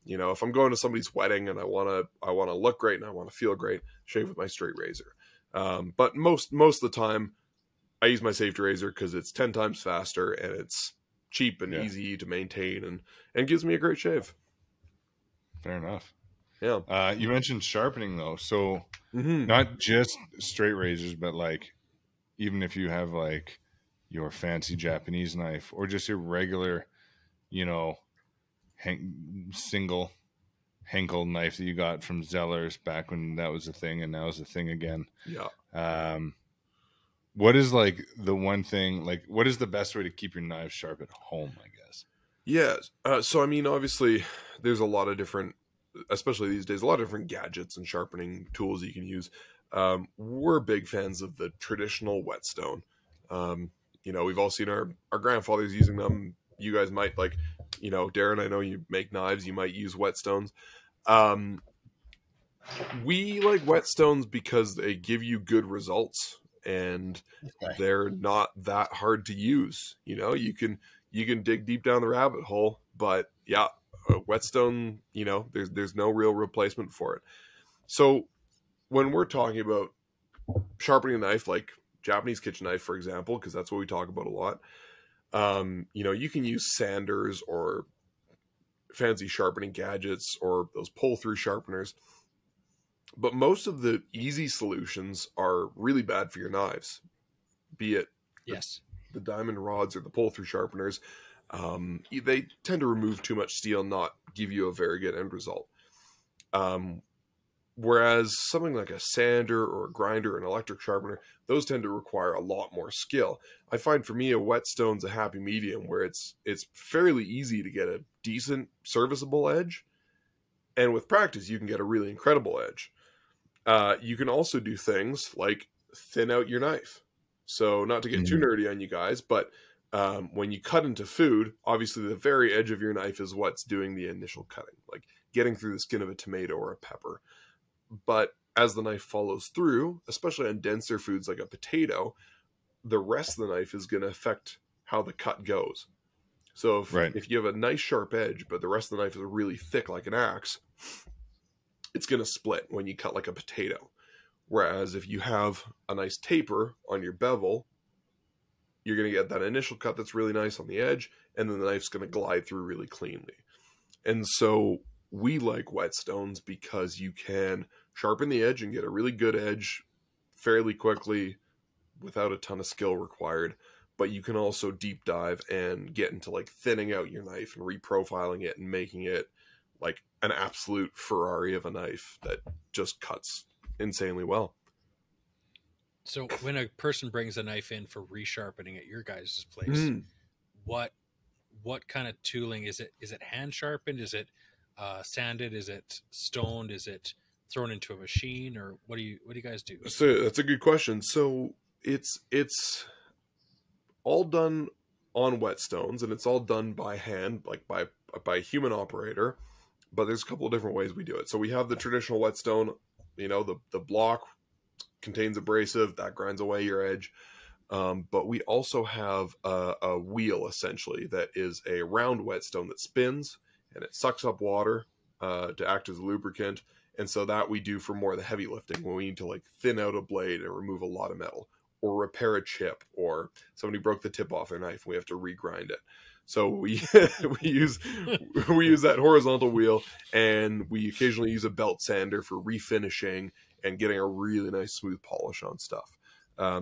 if I'm going to somebody's wedding and I want to look great and I want to feel great, shave with my straight razor. But most of the time I use my safety razor because it's 10 times faster and it's cheap and easy to maintain and gives me a great shave. Fair enough. Yeah. You mentioned sharpening though, so not just straight razors, but like even if you have like your fancy Japanese knife or just your regular, single Henkel knife that you got from Zeller's back when that was a thing and now is a thing again. Yeah. What is like the one thing, like what is the best way to keep your knives sharp at home, I guess? Yeah. So, I mean, obviously there's a lot of different, especially these days, a lot of different gadgets and sharpening tools you can use. We're big fans of the traditional whetstone. We've all seen our grandfathers using them. You guys might like, Darren, I know you make knives, you might use whetstones. We like whetstones because they give you good results and they're not that hard to use. You can dig deep down the rabbit hole, but yeah, a whetstone, there's no real replacement for it. So when we're talking about sharpening a knife, like Japanese kitchen knife, for example, because that's what we talk about a lot, you can use sanders or fancy sharpening gadgets or those pull-through sharpeners. But most of the easy solutions are really bad for your knives, be it the diamond rods or the pull-through sharpeners. They tend to remove too much steel, not give you a very good end result. Whereas something like a sander or a grinder or an electric sharpener, those tend to require a lot more skill. I find for me a whetstone's a happy medium where it's fairly easy to get a decent serviceable edge, and with practice you can get a really incredible edge. You can also do things like thin out your knife. So not to get too nerdy on you guys, but when you cut into food, obviously the very edge of your knife is what's doing the initial cutting, like getting through the skin of a tomato or a pepper. But as the knife follows through, especially on denser foods like a potato, the rest of the knife is going to affect how the cut goes. So if you have a nice sharp edge, but the rest of the knife is really thick like an axe, it's going to split when you cut like a potato. Whereas if you have a nice taper on your bevel, you're going to get that initial cut that's really nice on the edge, and then the knife's going to glide through really cleanly. And so we like whetstones because you can sharpen the edge and get a really good edge fairly quickly without a ton of skill required. But you can also deep dive and get into like thinning out your knife and reprofiling it and making it like an absolute Ferrari of a knife that just cuts insanely well. So when a person brings a knife in for resharpening at your guys' place, what kind of tooling is it? Is it hand sharpened? Is it sanded? Is it stoned? Is it thrown into a machine? Or what do you guys do? So that's a good question. So it's all done on whetstones, and it's all done by hand, like by a human operator. But there's a couple of different ways we do it. So we have the traditional whetstone, the block contains abrasive that grinds away your edge. But we also have a wheel essentially that is a round whetstone that spins and it sucks up water to act as a lubricant. And so that we do for more of the heavy lifting when we need to like thin out a blade and remove a lot of metal or repair a chip, or somebody broke the tip off their knife and we have to regrind it. So we use that horizontal wheel, and we occasionally use a belt sander for refinishing and getting a really nice smooth polish on stuff.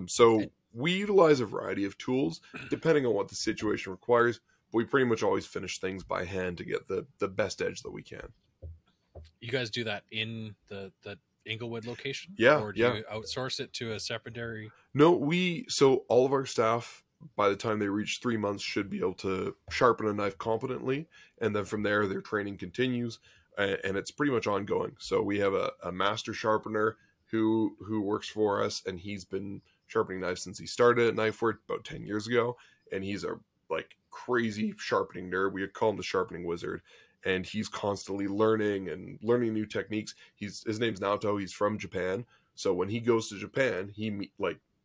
So we utilize a variety of tools depending on what the situation requires, but we pretty much always finish things by hand to get the best edge that we can. You guys do that in Inglewood location? Yeah, Or do yeah. you outsource it to a secondary? No, so all of our staff, by the time they reach 3 months, should be able to sharpen a knife competently, and then from there their training continues, and it's pretty much ongoing. So we have a master sharpener who works for us, and he's been sharpening knives since he started at Knifewear about 10 years ago, and he's a like crazy sharpening nerd. We call him the sharpening wizard, and he's constantly learning new techniques. His name's Naoto. He's from Japan, so when he goes to Japan, he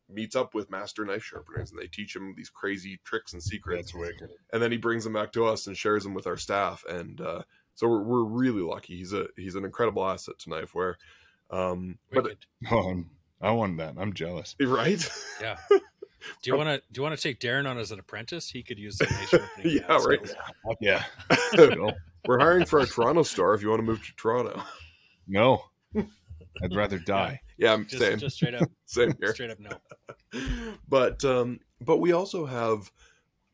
meets up with master knife sharpeners, and they teach him these crazy tricks and secrets. That's wicked. And then he brings them back to us and shares them with our staff. And so we're really lucky. He's an incredible asset to Knifewear. But I want that. I'm jealous. right? Yeah. Do you want to take Darren on as an apprentice? He could use some knife sharpening. Yeah, right. skills. Yeah. We're hiring for our Toronto store if you want to move to Toronto. No. I'd rather die. Yeah, I'm same. Just straight up. Same here. Straight up no. But we also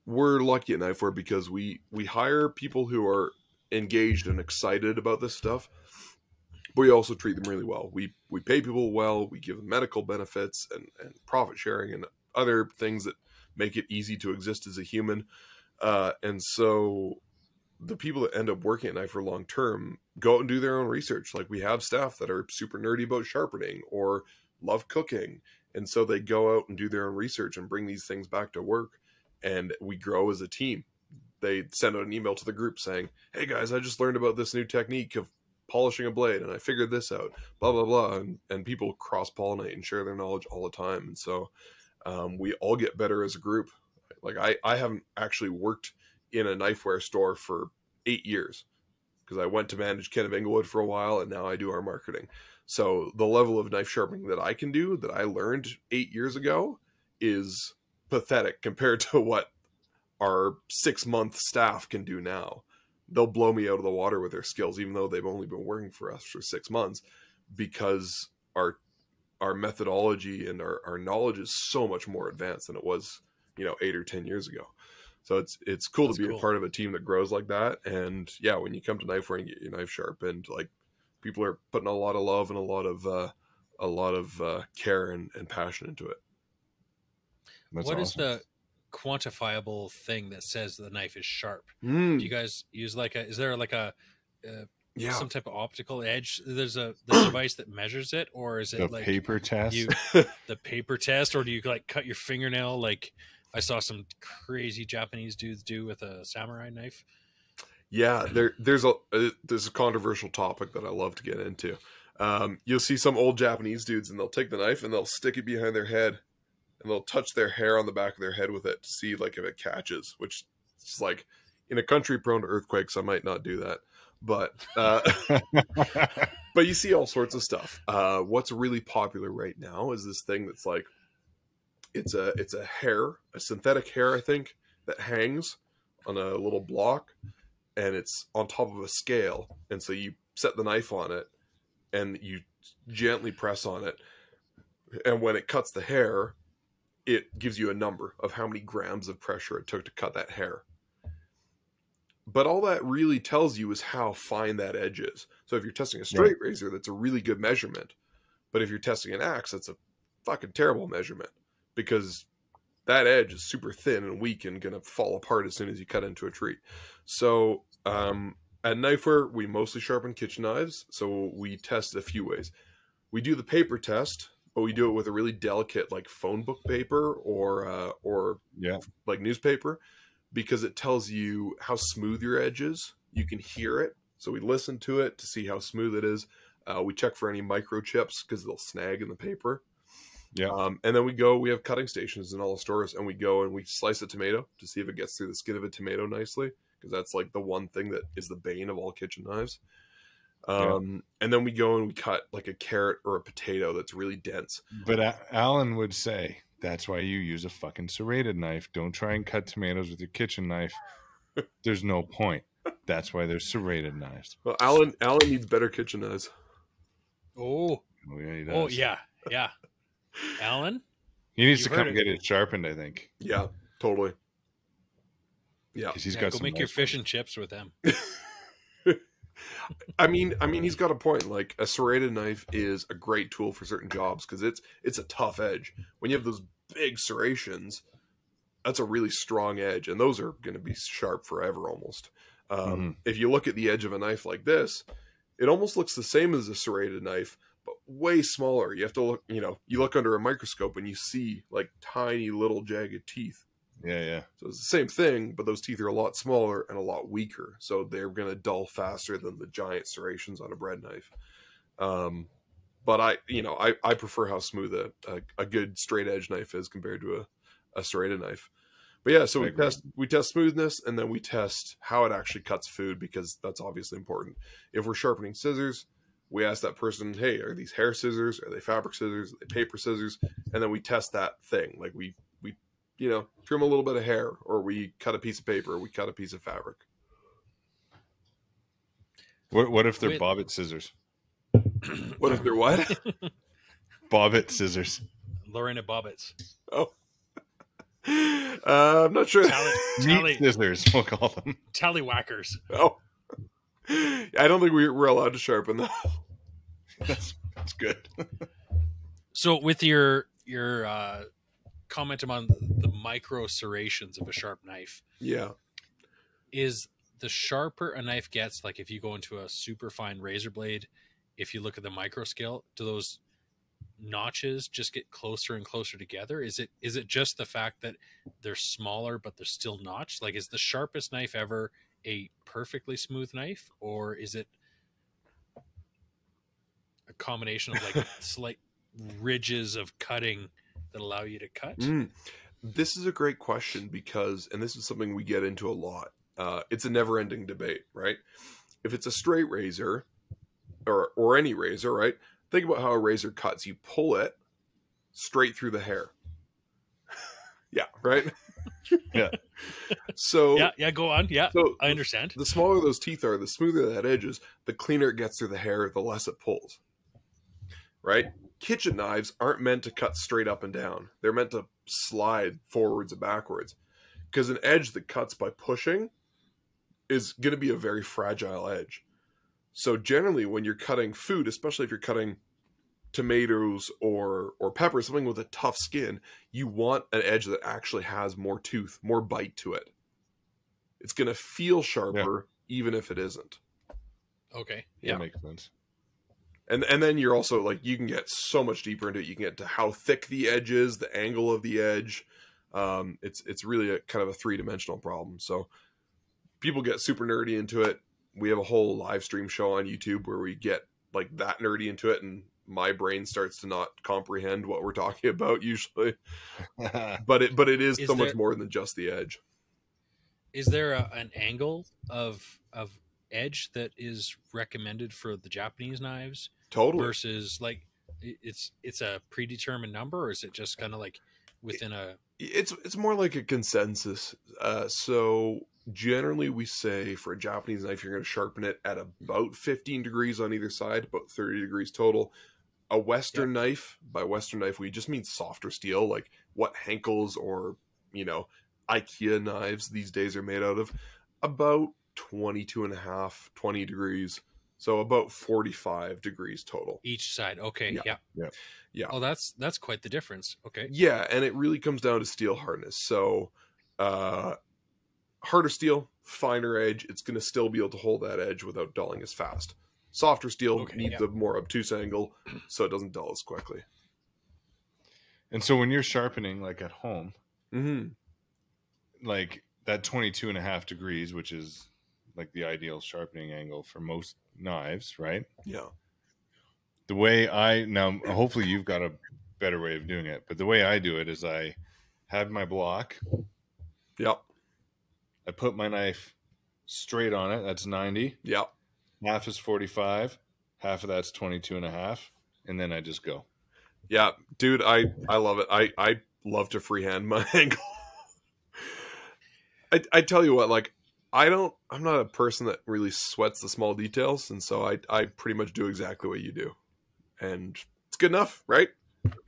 we're lucky at Knifewear because we hire people who are engaged and excited about this stuff, but we also treat them really well. We pay people well, we give them medical benefits and profit sharing and other things that make it easy to exist as a human. And so the people that end up working at Knifewear long term go out and do their own research. Like we have staff that are super nerdy about sharpening or love cooking. And so they go out and do their own research and bring these things back to work. And we grow as a team. They send out an email to the group saying, hey guys, I just learned about this new technique of polishing a blade and I figured this out, blah, blah, blah. And people cross-pollinate and share their knowledge all the time. And so we all get better as a group. Like I haven't actually worked in a Knifewear store for 8 years because I went to manage Ken of Inglewood for a while and now I do our marketing. So the level of knife sharpening that I can do that I learned 8 years ago is pathetic compared to what our 6-month staff can do now. They'll blow me out of the water with their skills, even though they've only been working for us for 6 months, because our methodology and our knowledge is so much more advanced than it was, 8 or 10 years ago. So it's cool to be a part of a team that grows like that. And yeah, when you come to Knifewear and get your knife sharpened, like people are putting a lot of love and a lot of care and passion into it. That's What awesome. is the quantifiable thing that says the knife is sharp? Mm. Do you guys use is there Yeah. some type of optical edge? There's a device that measures it, or is it The paper test? the paper test, or do you cut your fingernail like I saw some crazy Japanese dudes do with a samurai knife? Yeah, there's a controversial topic that I love to get into. You'll see some old Japanese dudes and they'll take the knife and they'll stick it behind their head and they'll touch their hair on the back of their head with it to see if it catches, which is in a country prone to earthquakes, I might not do that. But but you see all sorts of stuff. What's really popular right now is this thing that's it's a hair, a synthetic hair, I think, that hangs on a little block and it's on top of a scale. And so you set the knife on it and you gently press on it. And when it cuts the hair, it gives you a number of how many grams of pressure it took to cut that hair. But all that really tells you is how fine that edge is. So if you're testing a straight razor, that's a really good measurement. But if you're testing an axe, that's a fucking terrible measurement because that edge is super thin and weak and going to fall apart as soon as you cut into a tree. So at Knifewear, we mostly sharpen kitchen knives. So we test a few ways. We do the paper test, but we do it with a really delicate phone book paper or newspaper, because it tells you how smooth your edge is. You can hear it. So we listen to it to see how smooth it is. We check for any microchips because they'll snag in the paper. Yeah. And then we have cutting stations in all the stores, and we go and we slice a tomato to see if it gets through the skin of a tomato nicely, because that's the one thing that is the bane of all kitchen knives. And then we go and we cut a carrot or a potato that's really dense. But Alan would say, that's why you use a fucking serrated knife. Don't try and cut tomatoes with your kitchen knife. There's no point. That's why there's serrated knives. Well, Alan needs better kitchen knives. Oh yeah, he does. Oh yeah. Alan, he needs to come get it sharpened, I think. Yeah, totally. Yeah, he's got go some make your nice fish and chips with them. I mean, he's got a point. Like a serrated knife is a great tool for certain jobs because it's a tough edge. When you have those big serrations, that's a really strong edge, and those are going to be sharp forever almost. If you look at the edge of a knife like this, it almost looks the same as a serrated knife, but way smaller. You have to look, you look under a microscope and you see like tiny little jagged teeth. Yeah. So it's the same thing, but those teeth are a lot smaller and a lot weaker. So they're going to dull faster than the giant serrations on a bread knife. But I prefer how smooth a good straight edge knife is compared to a serrated knife. But yeah, so we test smoothness, and then we test how it actually cuts food, because that's obviously important. If we're sharpening scissors, we ask that person, hey, are these hair scissors? Are they fabric scissors? Are they paper scissors? And then we test that thing. Like we trim a little bit of hair, or we cut a piece of paper, or we cut a piece of fabric. What if they're bobbit scissors? What if they're what? Bobbit scissors. Lorena Bobbits. Oh. I'm not sure. Meat scissors, we'll call them. Tallywhackers. Oh. I don't think we're allowed to sharpen them. That's good. So with your comment on the micro serrations of a sharp knife. Yeah. Is the sharper a knife gets, like if you go into a super fine razor blade, if you look at the micro scale, do those notches just get closer and closer together? Is it just the fact that they're smaller but they're still notched? Like, is the sharpest knife ever a perfectly smooth knife, or is it a combination of like slight ridges of cutting that allow you to cut? This is a great question, because, and this is something we get into a lot, it's a never-ending debate, right? If it's a straight razor or any razor, right? Think about how a razor cuts. You pull it straight through the hair. Yeah, right? Yeah. So yeah, go on. Yeah, so I understand. The smaller those teeth are, the smoother that edge is, the cleaner it gets through the hair, the less it pulls. Right? Kitchen knives aren't meant to cut straight up and down. They're meant to slide forwards and backwards. Because an edge that cuts by pushing is going to be a very fragile edge. So generally when you're cutting food, especially if you're cutting tomatoes or pepper, something with a tough skin, you want an edge that actually has more tooth, more bite to it. It's going to feel sharper, even if it isn't. Okay. Yeah, makes sense. And then you're also like, you can get so much deeper into it. You can get to how thick the edge is, the angle of the edge. It's really a kind of a three-dimensional problem. So people get super nerdy into it. We have a whole live stream show on YouTube where we get like that nerdy into it, and my brain starts to not comprehend what we're talking about usually. but it is so much more than just the edge. Is there an angle of edge that is recommended for the Japanese knives? Totally. Versus like it's a predetermined number, or is it just kind of like within a? It's more like a consensus. So generally we say for a Japanese knife, you're going to sharpen it at about 15 degrees on either side, about 30 degrees total. A Western knife, by Western knife, we just mean softer steel, like what Henkel's or, IKEA knives these days are made out of, about 22.5, 20 degrees. So about 45 degrees total. Each side. Okay. Yeah. Oh, that's quite the difference. Okay. Yeah. And it really comes down to steel hardness. So, harder steel, finer edge, it's going to still be able to hold that edge without dulling as fast. Softer steel needs a more obtuse angle, so it doesn't dull as quickly. And so when you're sharpening, like at home, like that 22.5 degrees, which is like the ideal sharpening angle for most knives, right? Yeah. The way now, hopefully you've got a better way of doing it, but the way I do it is I have my block. Yep. I put my knife straight on it. That's 90. Yep. Half is 45. Half of that's 22.5. And then I just go. Yeah, dude, I love it. I love to freehand my angle. I tell you what, like, I'm not a person that really sweats the small details. And so I pretty much do exactly what you do. And it's good enough, right?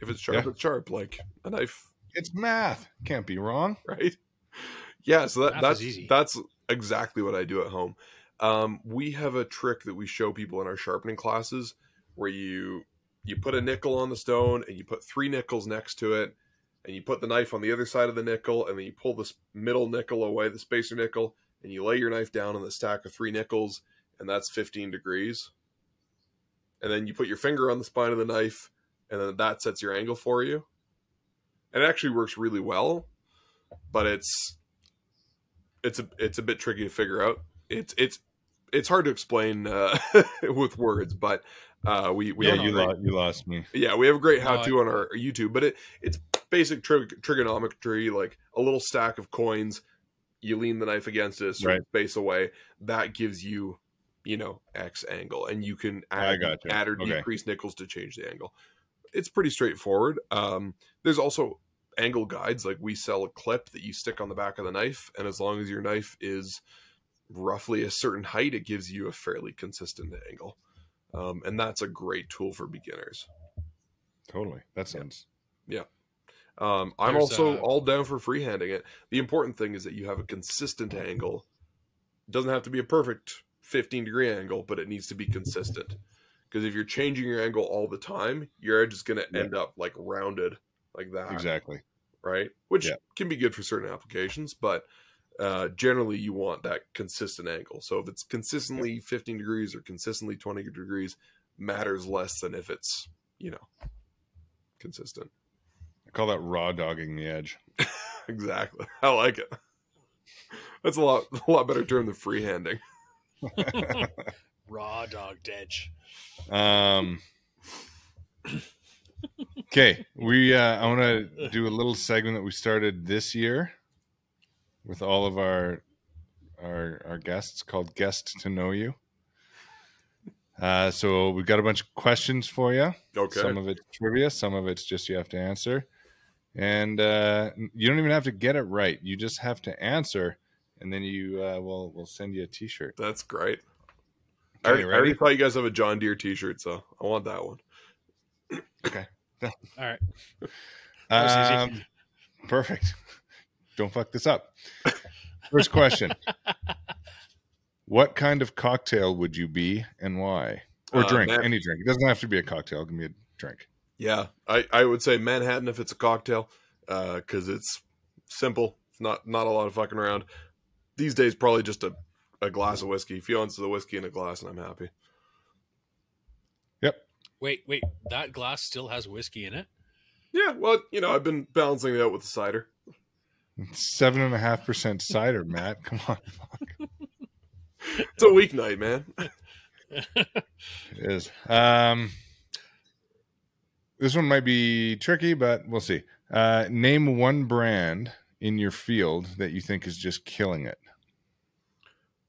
If it's sharp, it's sharp. Like a knife. It's math. Can't be wrong. Right? Yeah, so that's easy. That's exactly what I do at home. We have a trick that we show people in our sharpening classes where you put a nickel on the stone and you put 3 nickels next to it, and you put the knife on the other side of the nickel, and then you pull this middle nickel away, the spacer nickel, and you lay your knife down on the stack of 3 nickels, and that's 15 degrees. And then you put your finger on the spine of the knife, and then that sets your angle for you. And it actually works really well, but it's a bit tricky to figure out. It's hard to explain with words, but we you lost me. Yeah, we have a great how-to on our YouTube, but it's basic trigonometry, like a little stack of coins. You lean the knife against it a certain space away. That gives you, X angle, and you can add or decrease nickels to change the angle. It's pretty straightforward. There's also angle guides. Like, we sell a clip that you stick on the back of the knife, and as long as your knife is roughly a certain height, it gives you a fairly consistent angle. And that's a great tool for beginners. Totally. That sounds... Yeah. I'm also all down for freehanding it. The important thing is that you have a consistent angle. It doesn't have to be a perfect 15-degree angle, but it needs to be consistent. Because if you're changing your angle all the time, your edge is going to end up like rounded like that. Exactly. Right? Which can be good for certain applications, but generally you want that consistent angle. So if it's consistently 15 degrees or consistently 20 degrees, matters less than if it's, consistent. I call that raw dogging the edge. Exactly. I like it. That's a lot better term than freehanding. Raw dogged edge. Okay, I want to do a little segment that we started this year with all of our guests called Guest to Know You. So we've got a bunch of questions for you. Okay. Some of it's trivia, some of it's just you have to answer. And you don't even have to get it right. You just have to answer, and then we'll send you a T-shirt. That's great. Okay, I already thought you guys have a John Deere T-shirt, so I want that one. Okay. All right. That was easy. Perfect. Don't fuck this up. First question. What kind of cocktail would you be and why? Or drink, any drink. It doesn't have to be a cocktail. It can be a drink. Yeah, I would say Manhattan if it's a cocktail, because it's simple. It's not a lot of fucking around. These days, probably just a glass of whiskey. A few ounces of whiskey in a glass, and I'm happy. Yep. Wait. That glass still has whiskey in it? Yeah, well, I've been balancing it out with the cider. 7.5% cider, Matt. Come on. It's a weeknight, man. It is. This one might be tricky, but we'll see. Name one brand in your field that you think is just killing it.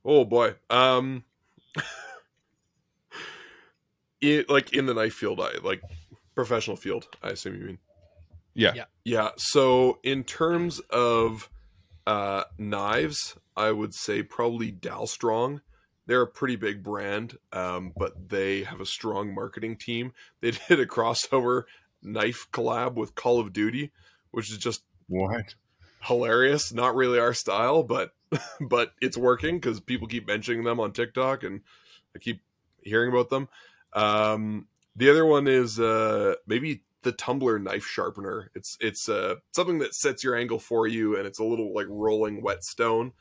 Oh boy. In the knife field, professional field, I assume you mean. Yeah. So in terms of knives, I would say probably Dalstrong. They're a pretty big brand, but they have a strong marketing team. They did a crossover knife collab with Call of Duty, which is just hilarious. Not really our style, but it's working because people keep mentioning them on TikTok, and I keep hearing about them. The other one is maybe the Tumbler knife sharpener. It's something that sets your angle for you, and it's a little like rolling whetstone.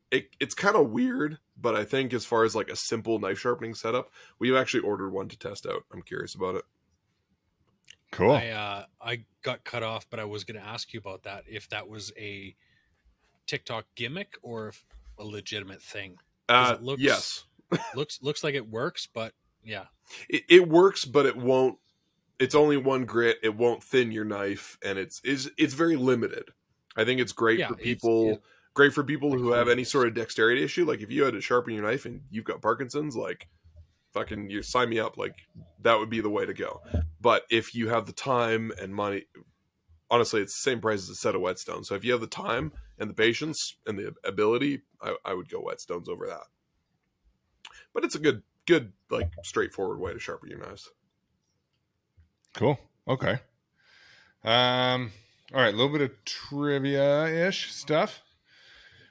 It's kind of weird, but I think as far as like a simple knife sharpening setup, we've actually ordered one to test out. I'm curious about it. Cool. I got cut off, but I was going to ask you about that. If that was a TikTok gimmick or a legitimate thing. Yes. looks like it works, but yeah. It works, but it won't. It's only one grit. It won't thin your knife, and it's very limited. I think it's great for people. Great for people who have any sort of dexterity issue. Like if you had to sharpen your knife and you've got Parkinson's, like fucking you sign me up. Like that would be the way to go. But if you have the time and money, honestly, it's the same price as a set of whetstones. So if you have the time and the patience and the ability, I would go whetstones over that. But it's a good like straightforward way to sharpen your knives. Cool. Okay. All right. A little bit of trivia-ish stuff.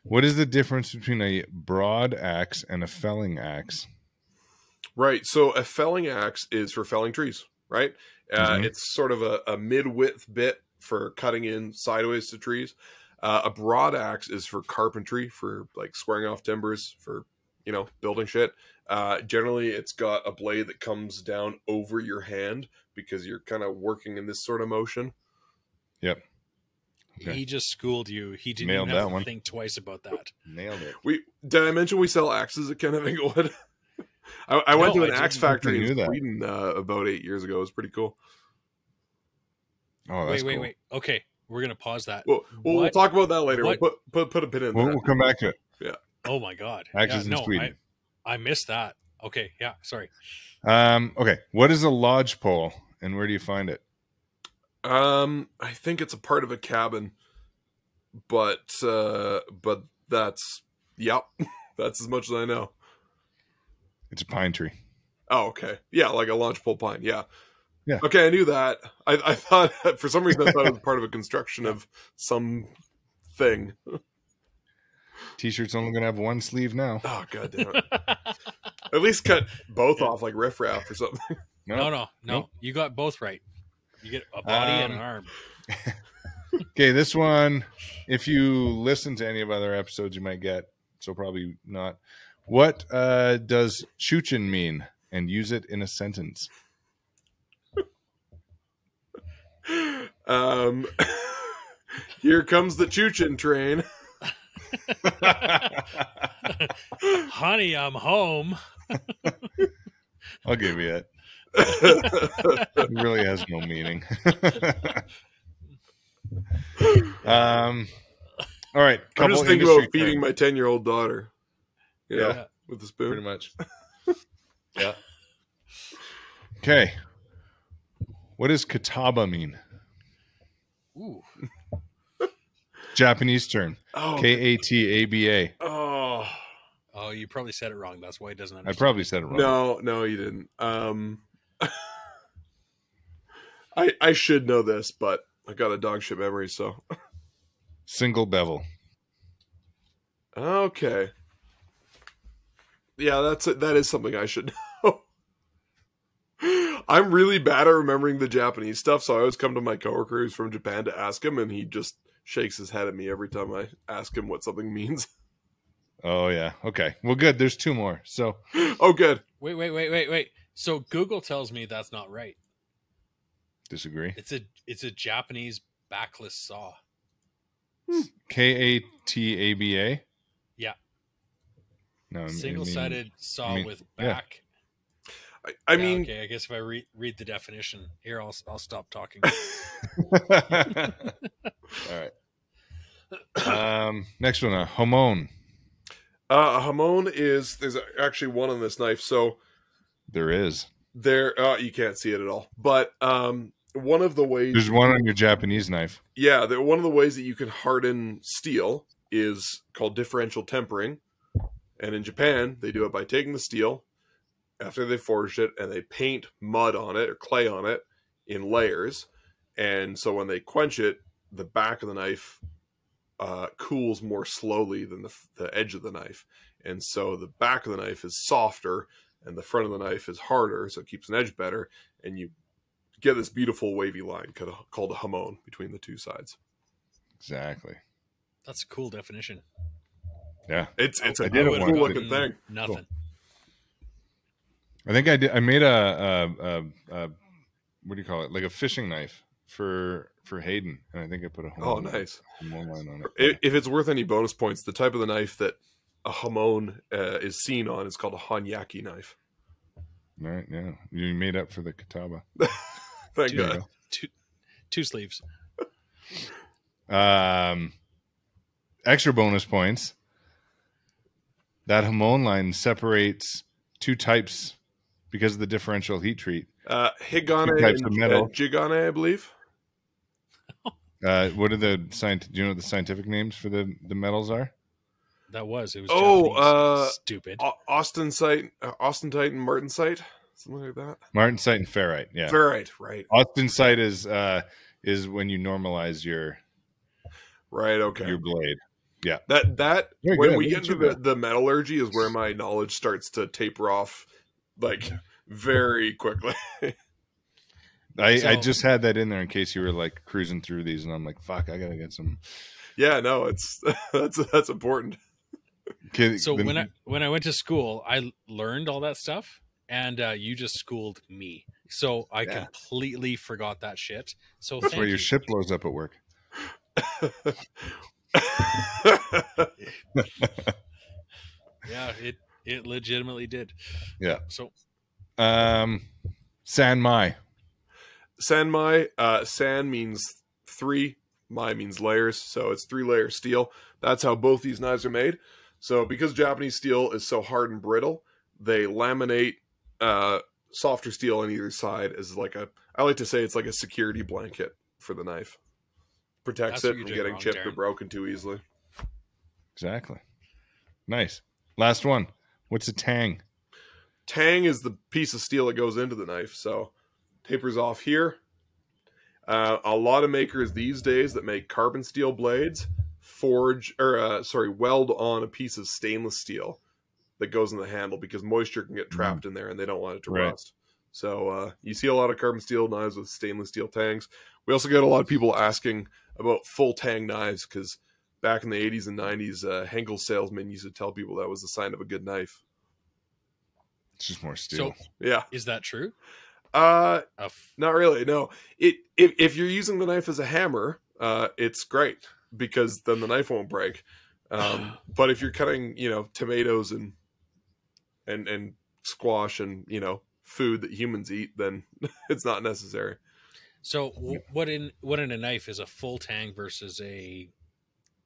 What is the difference between a broad axe and a felling axe? Right. So a felling axe is for felling trees, right? It's sort of a mid-width bit for cutting in sideways to trees. A broad axe is for carpentry, for like squaring off timbers, for, building shit. Generally, it's got a blade that comes down over your hand because you're kind of working in this sort of motion. Yep. Okay. He just schooled you. He didn't Nailed even have that to one. think twice about that. Nailed it. Did I mention we sell axes at Kenneth Inglewood? I went to an axe factory in Sweden about 8 years ago. It was pretty cool. Oh, that's cool. Wait. Okay, we're gonna pause that. We'll talk about that later. What? We'll put a pin in that. We'll come back to it. Yeah. Oh my god. Axes in Sweden. I missed that. Okay, yeah, sorry. Okay. What is a lodgepole and where do you find it? I think it's a part of a cabin, but that's that's as much as I know. It's a pine tree. Oh, okay. Yeah, like a lodgepole pine. Yeah. Yeah. Okay, I knew that. I thought, for some reason, I thought it was part of a construction of some thing. T-shirt's only going to have one sleeve now. Oh, god damn it. At least cut both off like riffraff or something. No. You got both right. You get a body and an arm. Okay, this one, if you listen to any of other episodes, you might get, so probably not. What does choochin mean? And use it in a sentence. Here comes the choochin train. Honey, I'm home. I'll give you it. It really has no meaning. All right. I'm just thinking about feeding my 10-year-old daughter. Yeah. With a spoon. Pretty much. Yeah. Okay. What does kataba mean? Ooh. Japanese term. Oh. K-A-T-A-B-A. Oh, you probably said it wrong. That's why he doesn't understand. I probably said it wrong. No, you didn't. I should know this, but I got a dog shit memory, so. Single bevel. Okay. Yeah, that is something I should know. I'm really bad at remembering the Japanese stuff, so I always come to my coworker who's from Japan to ask him, and he just shakes his head at me every time I ask him what something means. Oh, yeah. Okay. Well, good. There's two more. So. Oh, good. Wait. So Google tells me that's not right. Disagree. It's a Japanese backless saw. K-A-T-A-B-A? Yeah. No, single-sided saw with back. Yeah. I mean, okay. I guess if I read the definition here, I'll stop talking. All right. Next one, a hamon. A hamon there's actually one on this knife, so there is. You can't see it at all, but one of the ways there's one on your Japanese knife. Yeah, one of the ways that you can harden steel is called differential tempering, and in Japan they do it by taking the steel after they forged it and they paint mud on it or clay on it in layers, and so when they quench it, the back of the knife cools more slowly than the edge of the knife, and so the back of the knife is softer and the front of the knife is harder, so it keeps an edge better, and you get this beautiful wavy line called a hamon between the two sides. Exactly. That's a cool definition. Yeah, it's a cool looking thing. Nothing. Cool. I think I did. I made a what do you call it? Like a fishing knife for Hayden, and I think I put a hamon nice line on it. If it's worth any bonus points, the type of the knife that a hamon is seen on is called a hanyaki knife. Right? Yeah, you made up for the kataba. Thank God. Two sleeves. Extra bonus points. That hamon line separates two types because of the differential heat treat. Higane and Jigane, I believe. What are the do you know what the scientific names for the metals are? It was Japanese. Stupid. Austenite and martensite, something like that. Martensite and ferrite, yeah. Ferrite, right. Austenite is when you normalize your right, okay, your blade. Yeah. That Very when good. we Look get at you into go. the metallurgy is where my knowledge starts to taper off, like very quickly. I just had that in there in case you were like cruising through these, and I'm like, fuck, I gotta get some. Yeah, no, it's that's important. Okay, So when I went to school, I learned all that stuff, and you just schooled me. So I completely forgot that shit. So that's why thank your you. shit blows up at work. Yeah, it legitimately did. Yeah. So San Mai. Sanmai, san means 3, mai means layers, so it's 3-layer steel. That's how both these knives are made. So because Japanese steel is so hard and brittle, they laminate softer steel on either side as like I like to say it's like a security blanket for the knife. Protects That's what it you're from doing getting wrong, chipped or Darren. broken too easily. Exactly. Nice. Last one. What's a tang? Tang is the piece of steel that goes into the knife, so tapers off here. A lot of makers these days that make carbon steel blades weld on a piece of stainless steel that goes in the handle because moisture can get trapped in there and they don't want it to Right. rust. So you see a lot of carbon steel knives with stainless steel tangs. We also get a lot of people asking about full tang knives because back in the 80s and 90s, Henkel salesmen used to tell people that was the sign of a good knife. It's just more steel. So Yeah. is that true? Not really. No. If you're using the knife as a hammer, it's great because then the knife won't break. But if you're cutting, tomatoes and squash and food that humans eat, then it's not necessary. So what in a knife is a full tang versus a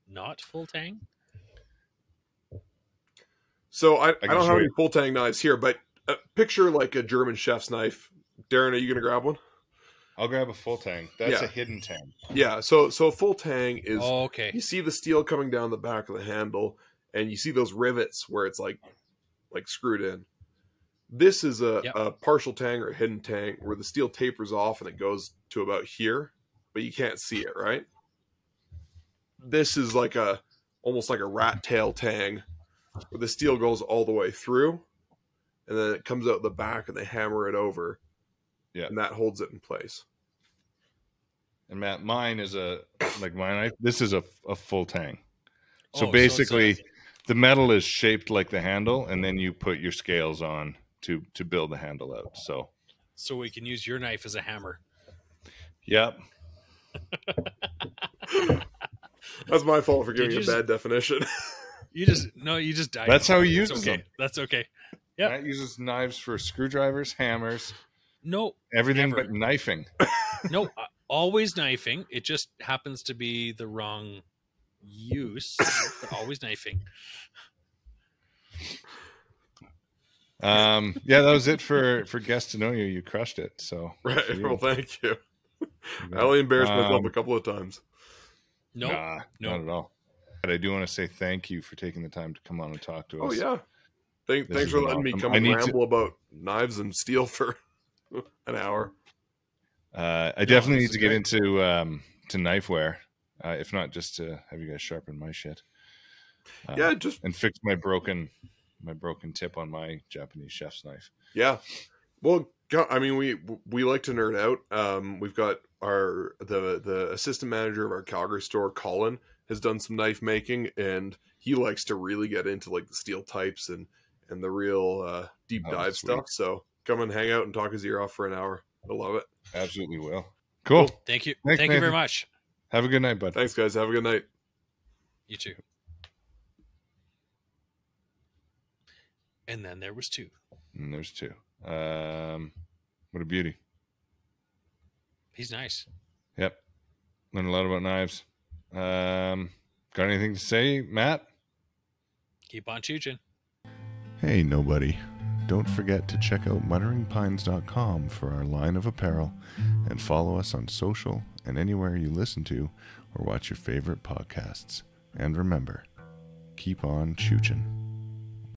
not full tang? So I can don't have show any you. full tang knives here, but picture like a German chef's knife. Darren, are you going to grab one? I'll grab a full tang. That's Yeah. a hidden tang. Yeah. So a full tang is okay. you see the steel coming down the back of the handle, and you see those rivets where it's like screwed in. This is a partial tang or a hidden tang where the steel tapers off and it goes to about here, but you can't see it, right? This is almost like a rat tail tang where the steel goes all the way through and then it comes out the back and they hammer it over. Yeah. And that holds it in place. And Matt, mine is my knife. This is a full tang. So Oh, basically, the metal is shaped like the handle, and then you put your scales on to build the handle out. So we can use your knife as a hammer. Yep. That's my fault for giving you a bad definition. You just died. That's how he uses okay. them. That's okay. Yeah. Matt uses knives for screwdrivers, hammers, No, everything never. but knifing. No, always knifing. It just happens to be the wrong use, but always knifing. Yeah, that was it for Guest to Know You. You crushed it. So Right. Well, thank you. I only embarrassed myself a couple of times. No, not at all. But I do want to say thank you for taking the time to come on and talk to us. Oh, yeah. Thanks for letting me come and ramble about knives and steel for an hour. I definitely need to get into knifewear, if not just to have you guys sharpen my shit. And fix my broken tip on my Japanese chef's knife. Yeah. Well, I mean, we like to nerd out. We've got the assistant manager of our Calgary store, Colin, has done some knife making, and he likes to really get into like the steel types and the real deep dive stuff. So come and hang out and talk his ear off for an hour. I love it. Absolutely will. Cool. Thank you. Thanks, Thank you very much. Have a good night, bud. Thanks, guys. Have a good night. You too. And then there was 2. And there's 2. What a beauty. He's nice. Yep. Learned a lot about knives. Got anything to say, Matt? Keep on choochin'. Hey, nobody. Don't forget to check out mutteringpines.com for our line of apparel and follow us on social and anywhere you listen to or watch your favorite podcasts. And remember, keep on choochin'.